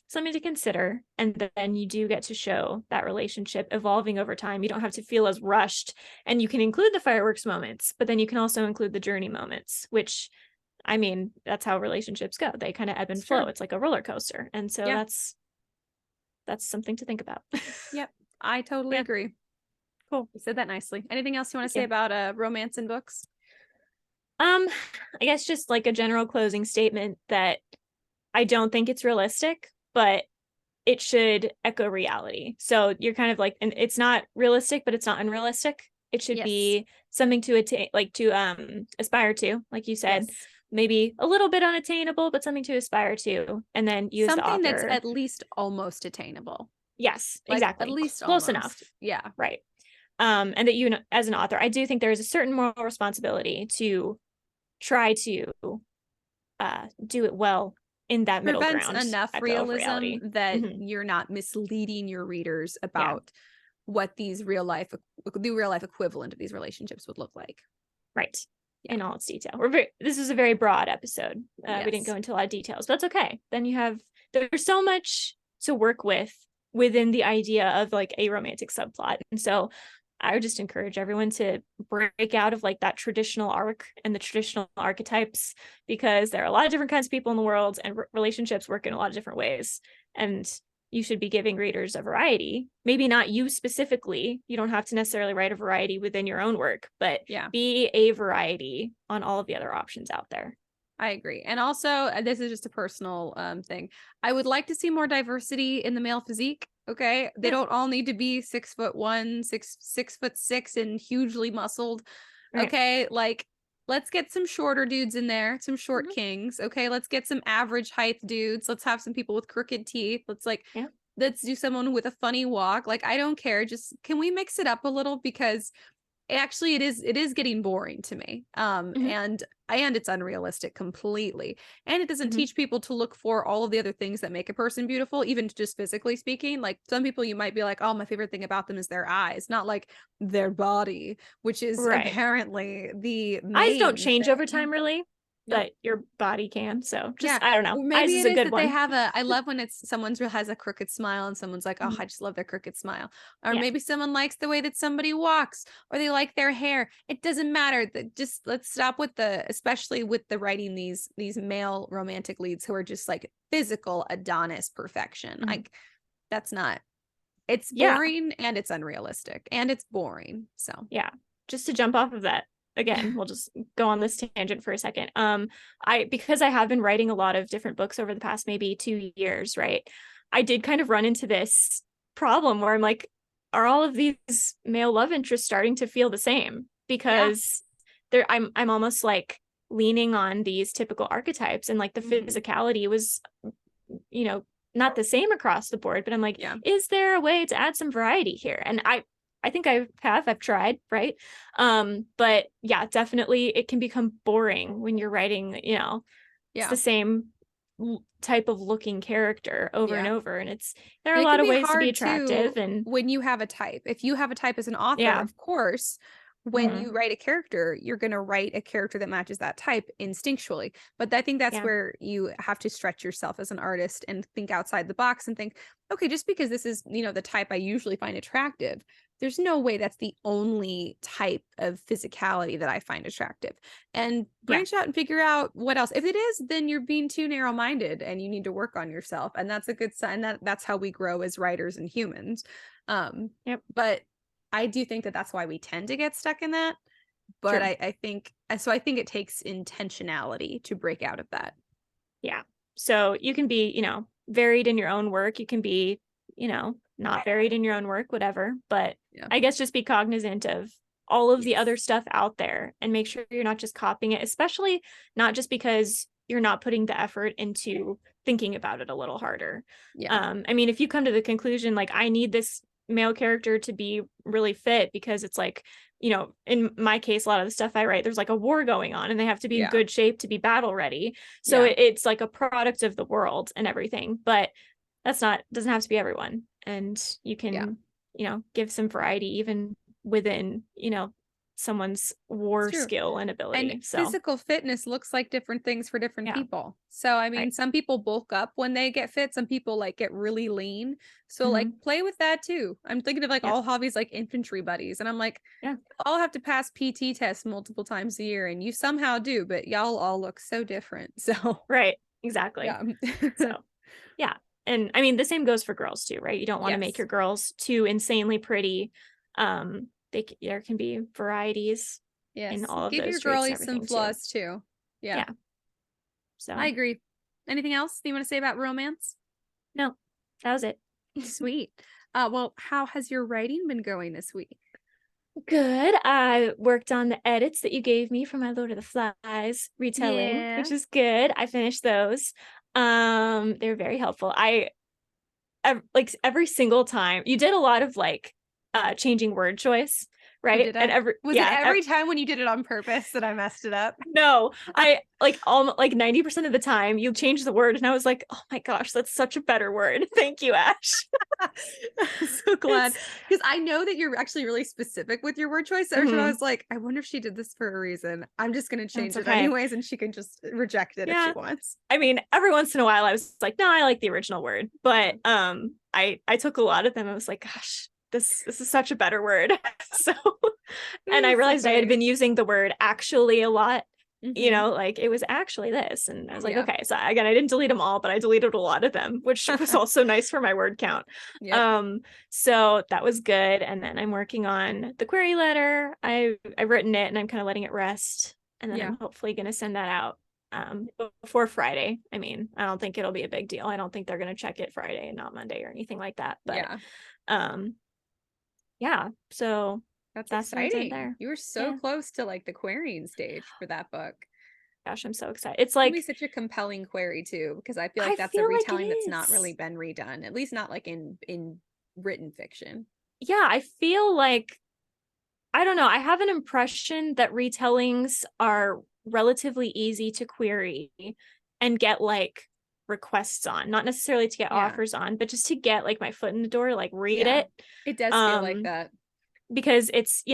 Speaker 1: Something to consider. And then you do get to show that relationship evolving over time. You don't have to feel as rushed, and you can include the fireworks moments, but then you can also include the journey moments, which I mean, that's how relationships go. They kind of ebb and flow. It's like a roller coaster. And so that's something to think about.
Speaker 2: Yep. I totally agree.
Speaker 1: Cool.
Speaker 2: You said that nicely. Anything else you want to say about romance in books?
Speaker 1: I guess just like a general closing statement that I don't think it's realistic, but it should echo reality. So you're kind of like, and it's not realistic, but it's not unrealistic. It should be something to attain, like to aspire to, like you said, maybe a little bit unattainable, but something to aspire to, and then use
Speaker 2: something
Speaker 1: the
Speaker 2: that's
Speaker 1: author.
Speaker 2: at least almost attainable.
Speaker 1: Yes,
Speaker 2: like,
Speaker 1: exactly.
Speaker 2: At least
Speaker 1: close
Speaker 2: almost.
Speaker 1: enough.
Speaker 2: Yeah.
Speaker 1: Right. And that you, as an author, I do think there is a certain moral responsibility to try to do it well in that middle ground.
Speaker 2: Enough realism that you're not misleading your readers about what these the real life equivalent of these relationships would look like.
Speaker 1: Right. In all its detail. This is a very broad episode. We didn't go into a lot of details, but that's okay. Then there's so much to work with within the idea of like a romantic subplot. And so I would just encourage everyone to break out of like that traditional arc and the traditional archetypes, because there are a lot of different kinds of people in the world, and relationships work in a lot of different ways. And you should be giving readers a variety. Maybe not you specifically. You don't have to necessarily write a variety within your own work, but be a variety on all of the other options out there.
Speaker 2: I agree. And also, this is just a personal thing. I would like to see more diversity in the male physique. Okay. They don't all need to be 6'1", 6'6", and hugely muscled. Right. Okay. Like, let's get some shorter dudes in there, some short kings. Okay. Let's get some average height dudes. Let's have some people with crooked teeth. Let's do someone with a funny walk. Like, I don't care. Just, can we mix it up a little? Because actually it is getting boring to me. And it's unrealistic completely. And it doesn't teach people to look for all of the other things that make a person beautiful, even just physically speaking. Like, some people you might be like, oh, my favorite thing about them is their eyes, not like their body, which is apparently the main
Speaker 1: eyes don't change
Speaker 2: thing.
Speaker 1: over time, really. But your body can. So just, I don't know.
Speaker 2: Maybe
Speaker 1: eyes is a good one.
Speaker 2: They have I love when someone's has a crooked smile and someone's like, oh, I just love their crooked smile. Or maybe someone likes the way that somebody walks, or they like their hair. It doesn't matter. Just let's stop with especially with the writing these male romantic leads who are just like physical Adonis perfection. Like, that's not, it's boring and it's unrealistic and it's boring. So
Speaker 1: just to jump off of that, again, we'll just go on this tangent for a second. Because I have been writing a lot of different books over the past maybe 2 years, right? I did kind of run into this problem where I'm like, are all of these male love interests starting to feel the same? Because I'm almost like leaning on these typical archetypes, and like the physicality was, not the same across the board, but I'm like, is there a way to add some variety here? And I think I've tried, right? But definitely it can become boring when you're writing, it's the same type of looking character over and over. And there are a lot of ways to be attractive. And
Speaker 2: when you have a type, if you have a type as an author, of course, when you write a character, you're going to write a character that matches that type instinctually. But I think that's where you have to stretch yourself as an artist and think outside the box and think, okay, just because this is, the type I usually find attractive, there's no way that's the only type of physicality that I find attractive. And branch out and figure out what else. If it is, then you're being too narrow-minded and you need to work on yourself. And that's a good sign. That's how we grow as writers and humans. But I do think that that's why we tend to get stuck in that. But I think it takes intentionality to break out of that.
Speaker 1: Yeah. So you can be, varied in your own work. You can be, not varied in your own work, whatever. But I guess just be cognizant of all of the other stuff out there and make sure you're not just copying it, especially not just because you're not putting the effort into thinking about it a little harder. I mean, if you come to the conclusion, like, I need this male character to be really fit because it's like, in my case, a lot of the stuff I write, there's like a war going on and they have to be in good shape to be battle ready. So it's like a product of the world and everything, but doesn't have to be everyone. And you can, give some variety even within, someone's
Speaker 2: It's
Speaker 1: war
Speaker 2: true.
Speaker 1: skill and
Speaker 2: And
Speaker 1: ability. So
Speaker 2: physical fitness looks like different things for different
Speaker 1: yeah,
Speaker 2: people. So, I mean,
Speaker 1: right.
Speaker 2: some people bulk up when they get fit. Some people like get really lean. So, like,
Speaker 1: Hmm.
Speaker 2: play with that too. I'm thinking of like
Speaker 1: Yeah,
Speaker 2: all hobbies like infantry buddies. And I'm like,
Speaker 1: yeah,
Speaker 2: I'll have to pass PT tests multiple times a year. And you somehow do, but y'all all look so different. So,
Speaker 1: right. Exactly.
Speaker 2: yeah.
Speaker 1: So yeah. And I mean, the same goes for girls too, right? You don't want to make
Speaker 2: Yes.
Speaker 1: your girls too insanely pretty. There can be varieties in
Speaker 2: Yes.
Speaker 1: all of
Speaker 2: Give
Speaker 1: those
Speaker 2: your
Speaker 1: traits and
Speaker 2: girlies some
Speaker 1: everything too.
Speaker 2: flaws too. Yeah.
Speaker 1: Yeah.
Speaker 2: I
Speaker 1: So
Speaker 2: agree. Anything else you want to say about romance?
Speaker 1: no, that was it.
Speaker 2: Sweet. Well, how has your writing been going this week?
Speaker 1: Good. I worked on the edits that you gave me for my Lord of the Flies retelling,
Speaker 2: Yeah.
Speaker 1: which is good. I finished those. They're very helpful. Like every single time you did a lot of like changing word choice,
Speaker 2: Oh,
Speaker 1: right?
Speaker 2: did
Speaker 1: And
Speaker 2: I? Was it
Speaker 1: ev
Speaker 2: every time when you did it on purpose that I messed it up?
Speaker 1: no, I like almost like 90% of the time you change the word and I was like, "Oh my gosh, that's such a better word." Thank you, Ash.
Speaker 2: I'm so glad
Speaker 1: It's
Speaker 2: because I know that you're actually really specific with your word choice. Every time I
Speaker 1: mhm,
Speaker 2: was like, I wonder if she did this for a reason. I'm just going to
Speaker 1: that's
Speaker 2: change it
Speaker 1: okay.
Speaker 2: anyways, and she can just reject it if she
Speaker 1: Yeah.
Speaker 2: wants.
Speaker 1: I mean, every once in a while I was like, "No, I like the original word."
Speaker 2: Yeah.
Speaker 1: But I took a lot of them. I was like, "Gosh, this is such a better word." So and I
Speaker 2: It's so
Speaker 1: realized I had
Speaker 2: funny.
Speaker 1: been using the word actually a lot,
Speaker 2: Hmm.
Speaker 1: like it was actually this. And I was like,
Speaker 2: Yeah.
Speaker 1: okay. So again, I didn't delete them all, but I deleted a lot of them, which was also nice for my word count.
Speaker 2: Yep.
Speaker 1: So that was good. And then I'm working on the query letter. I've written it and I'm kind of letting it rest. And then
Speaker 2: Yeah.
Speaker 1: I'm hopefully going to send that out before Friday. I mean, I don't think it'll be a big deal. I don't think they're going to check it Friday and not Monday or anything like that. But
Speaker 2: Yeah.
Speaker 1: um, yeah, so
Speaker 2: That's
Speaker 1: that's what I did
Speaker 2: exciting.
Speaker 1: there.
Speaker 2: You were so
Speaker 1: Yeah.
Speaker 2: close to like the querying stage for that book.
Speaker 1: Gosh, I'm so excited. It's
Speaker 2: It's gonna be
Speaker 1: like
Speaker 2: such a compelling query too, because I feel
Speaker 1: I
Speaker 2: like that's a
Speaker 1: feel like it
Speaker 2: retelling that's not really
Speaker 1: is.
Speaker 2: been redone, at least not like in written fiction.
Speaker 1: Yeah, I feel like I don't know. I have an impression that retellings are relatively easy to query and get like requests on, not necessarily to get
Speaker 2: Yeah.
Speaker 1: offers on, but just to get like my foot in the door, like read
Speaker 2: Yeah.
Speaker 1: it.
Speaker 2: It does feel like
Speaker 1: Um,
Speaker 2: that.
Speaker 1: because it's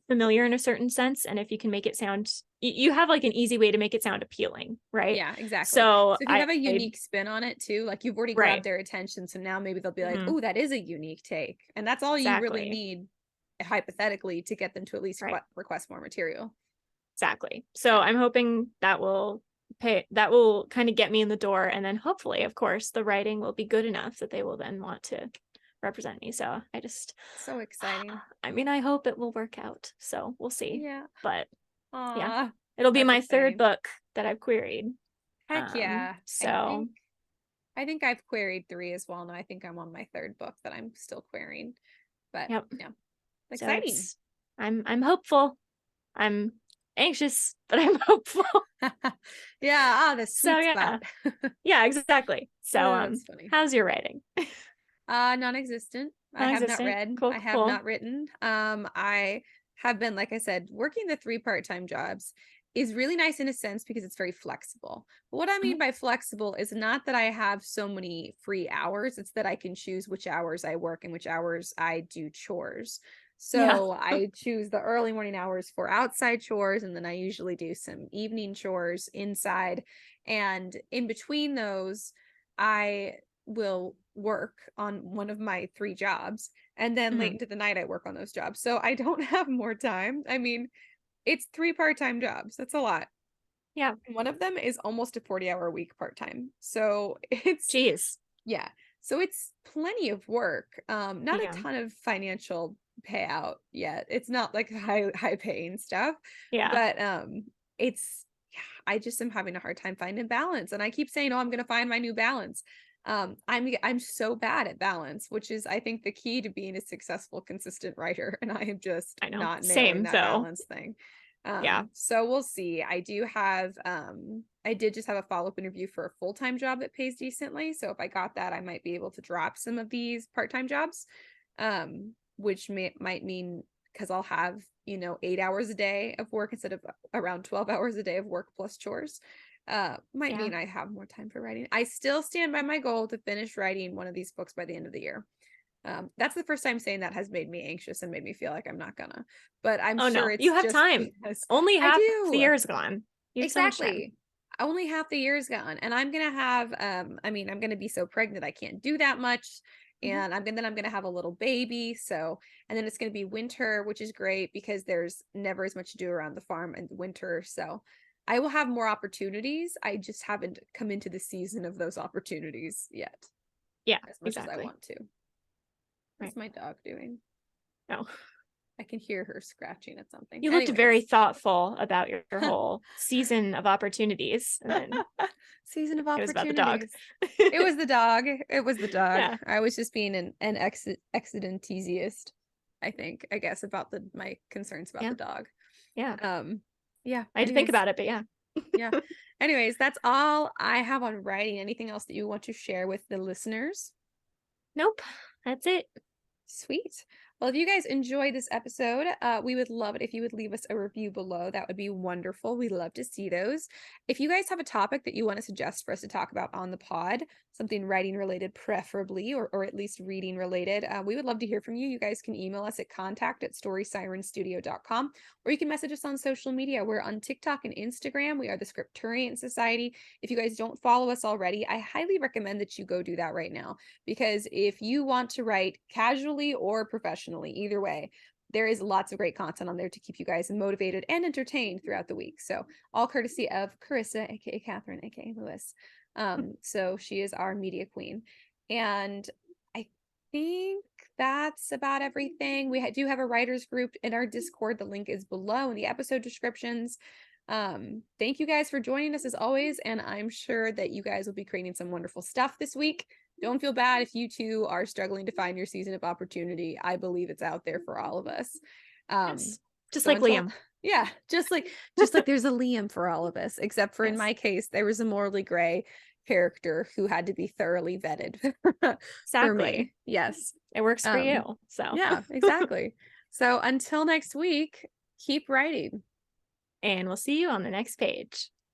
Speaker 1: familiar in a certain sense. And if you can make it sound, you have like an easy way to make it sound appealing, right?
Speaker 2: Yeah, exactly.
Speaker 1: So
Speaker 2: So if you have a
Speaker 1: I
Speaker 2: unique spin on it too, like you've already grabbed
Speaker 1: right.
Speaker 2: their attention, so now maybe they'll be like,
Speaker 1: Mhm.
Speaker 2: "Oh, that is a unique take." And that's all you really
Speaker 1: Exactly.
Speaker 2: need hypothetically to get them to at least
Speaker 1: Right.
Speaker 2: request more material.
Speaker 1: Exactly. So
Speaker 2: Yeah.
Speaker 1: I'm hoping that will kind of get me in the door. And then hopefully, of course, the writing will be good enough that they will then want to represent me. So I just,
Speaker 2: So exciting.
Speaker 1: I mean, I hope it will work out. So we'll see.
Speaker 2: Yeah.
Speaker 1: But yeah,
Speaker 2: Aw,
Speaker 1: it'll be
Speaker 2: that's
Speaker 1: my third
Speaker 2: exciting.
Speaker 1: book that I've queried.
Speaker 2: Heck yeah.
Speaker 1: So
Speaker 2: I think I've queried 3 as well. Now I think I'm on my 3rd book that I'm still querying. But
Speaker 1: yep.
Speaker 2: yeah,
Speaker 1: So
Speaker 2: exciting.
Speaker 1: I'm hopeful. I'm anxious, but I'm hopeful.
Speaker 2: Yeah, the
Speaker 1: So
Speaker 2: sweet spot.
Speaker 1: yeah. Yeah, exactly. So
Speaker 2: That's funny.
Speaker 1: how's your writing?
Speaker 2: Non-existent. I have not
Speaker 1: Non-existent.
Speaker 2: read.
Speaker 1: Cool,
Speaker 2: I have
Speaker 1: cool.
Speaker 2: not written. I have been, like I said, working the 3 part-time jobs is really nice in a sense because it's very flexible. But what I
Speaker 1: Mhm.
Speaker 2: mean by flexible is not that I have so many free hours, it's that I can choose which hours I work and which hours I do chores.
Speaker 1: Yeah.
Speaker 2: So I choose the early morning hours for outside chores, and then I usually do some evening chores inside. And in between those, I will work on one of my 3 jobs, and then late
Speaker 1: Mhm.
Speaker 2: into the night I work on those jobs. So I don't have more time. I mean, it's 3 part-time jobs. That's a lot.
Speaker 1: Yeah.
Speaker 2: And one of them is almost a 40-hour a week part-time. So it's
Speaker 1: Jeez.
Speaker 2: yeah. So it's plenty of work. Not a
Speaker 1: Yeah.
Speaker 2: ton of financial payout yet. It's not like high paying stuff,
Speaker 1: Yeah.
Speaker 2: but it's yeah, I just am having a hard time finding balance. And I keep saying, "Oh, I'm going to find my new balance." I'm so bad at balance, which is I think the key to being a successful, consistent writer. And I am just
Speaker 1: I know.
Speaker 2: not nailing
Speaker 1: Same
Speaker 2: that
Speaker 1: though.
Speaker 2: balance thing.
Speaker 1: Yeah.
Speaker 2: So we'll see. I did just have a follow-up interview for a full-time job that pays decently. So if I got that, I might be able to drop some of these part-time jobs. Which might mean because I'll have, 8 hours a day of work instead of around 12 hours a day of work plus chores. Might
Speaker 1: Yeah.
Speaker 2: mean I have more time for writing. I still stand by my goal to finish writing one of these books by the end of the year. That's the first time saying that has made me anxious and made me feel like I'm not gonna, but I'm
Speaker 1: Oh
Speaker 2: sure
Speaker 1: no,
Speaker 2: it's
Speaker 1: you have
Speaker 2: just
Speaker 1: time.
Speaker 2: because
Speaker 1: Only
Speaker 2: I
Speaker 1: half the
Speaker 2: do.
Speaker 1: year is gone. You have so much time.
Speaker 2: Exactly. Only half the year's gone. And I'm gonna have I mean, I'm gonna be so pregnant I can't do that much.
Speaker 1: Mhm.
Speaker 2: And I'm gonna have a little baby. So and then it's gonna be winter, which is great because there's never as much to do around the farm in the winter. So I will have more opportunities. I just haven't come into the season of those opportunities yet
Speaker 1: Yeah,
Speaker 2: as much as I
Speaker 1: exactly.
Speaker 2: want to.
Speaker 1: Right.
Speaker 2: What's my dog doing?
Speaker 1: No.
Speaker 2: I can hear her scratching at something.
Speaker 1: You looked very
Speaker 2: Anyways.
Speaker 1: thoughtful about your whole season of opportunities, and then
Speaker 2: Season of
Speaker 1: it was about the dog.
Speaker 2: opportunities. It was the dog. It was the dog.
Speaker 1: Yeah.
Speaker 2: I was just being an Eccedentesiast, I guess, about my concerns about
Speaker 1: Yeah.
Speaker 2: the dog.
Speaker 1: Yeah.
Speaker 2: Um, yeah.
Speaker 1: I had to think
Speaker 2: Anyways,
Speaker 1: about it, but yeah.
Speaker 2: yeah. Anyways, that's all I have on writing. Anything else that you want to share with the listeners?
Speaker 1: Nope. That's it.
Speaker 2: Sweet. Well, if you guys enjoyed this episode, we would love it if you would leave us a review below. That would be wonderful. We love to see those. If you guys have a topic that you want to suggest for us to talk about on the pod, something writing related preferably, or at least reading related, we would love to hear from you. You guys can email us at contact@storysirenstudio.com, or you can message us on social media. We're on TikTok and Instagram. We are the Scripturient Society. If you guys don't follow us already, I highly recommend that you go do that right now, because if you want to write casually or professionally, either way, there is lots of great content on there to keep you guys motivated and entertained throughout the week. So all courtesy of Karissa, aka Catherine, aka Lewis. So she is our media queen. And I think that's about everything. We do have a writers group in our Discord. The link is below in the episode descriptions. Thank you guys for joining us as always, and I'm sure that you guys will be creating some wonderful stuff this week. Don't feel bad if you too are struggling to find your season of opportunity. I believe it's out there for all of us.
Speaker 1: Yes. Just
Speaker 2: So
Speaker 1: like Liam.
Speaker 2: yeah, just like there's a Liam for all of us, except for in
Speaker 1: Yes.
Speaker 2: my case, there was a morally gray character who had to be thoroughly vetted for
Speaker 1: Exactly.
Speaker 2: me. Yes.
Speaker 1: It works for you. So
Speaker 2: Yeah, exactly. So until next week, keep writing.
Speaker 1: and we'll see you on the next page.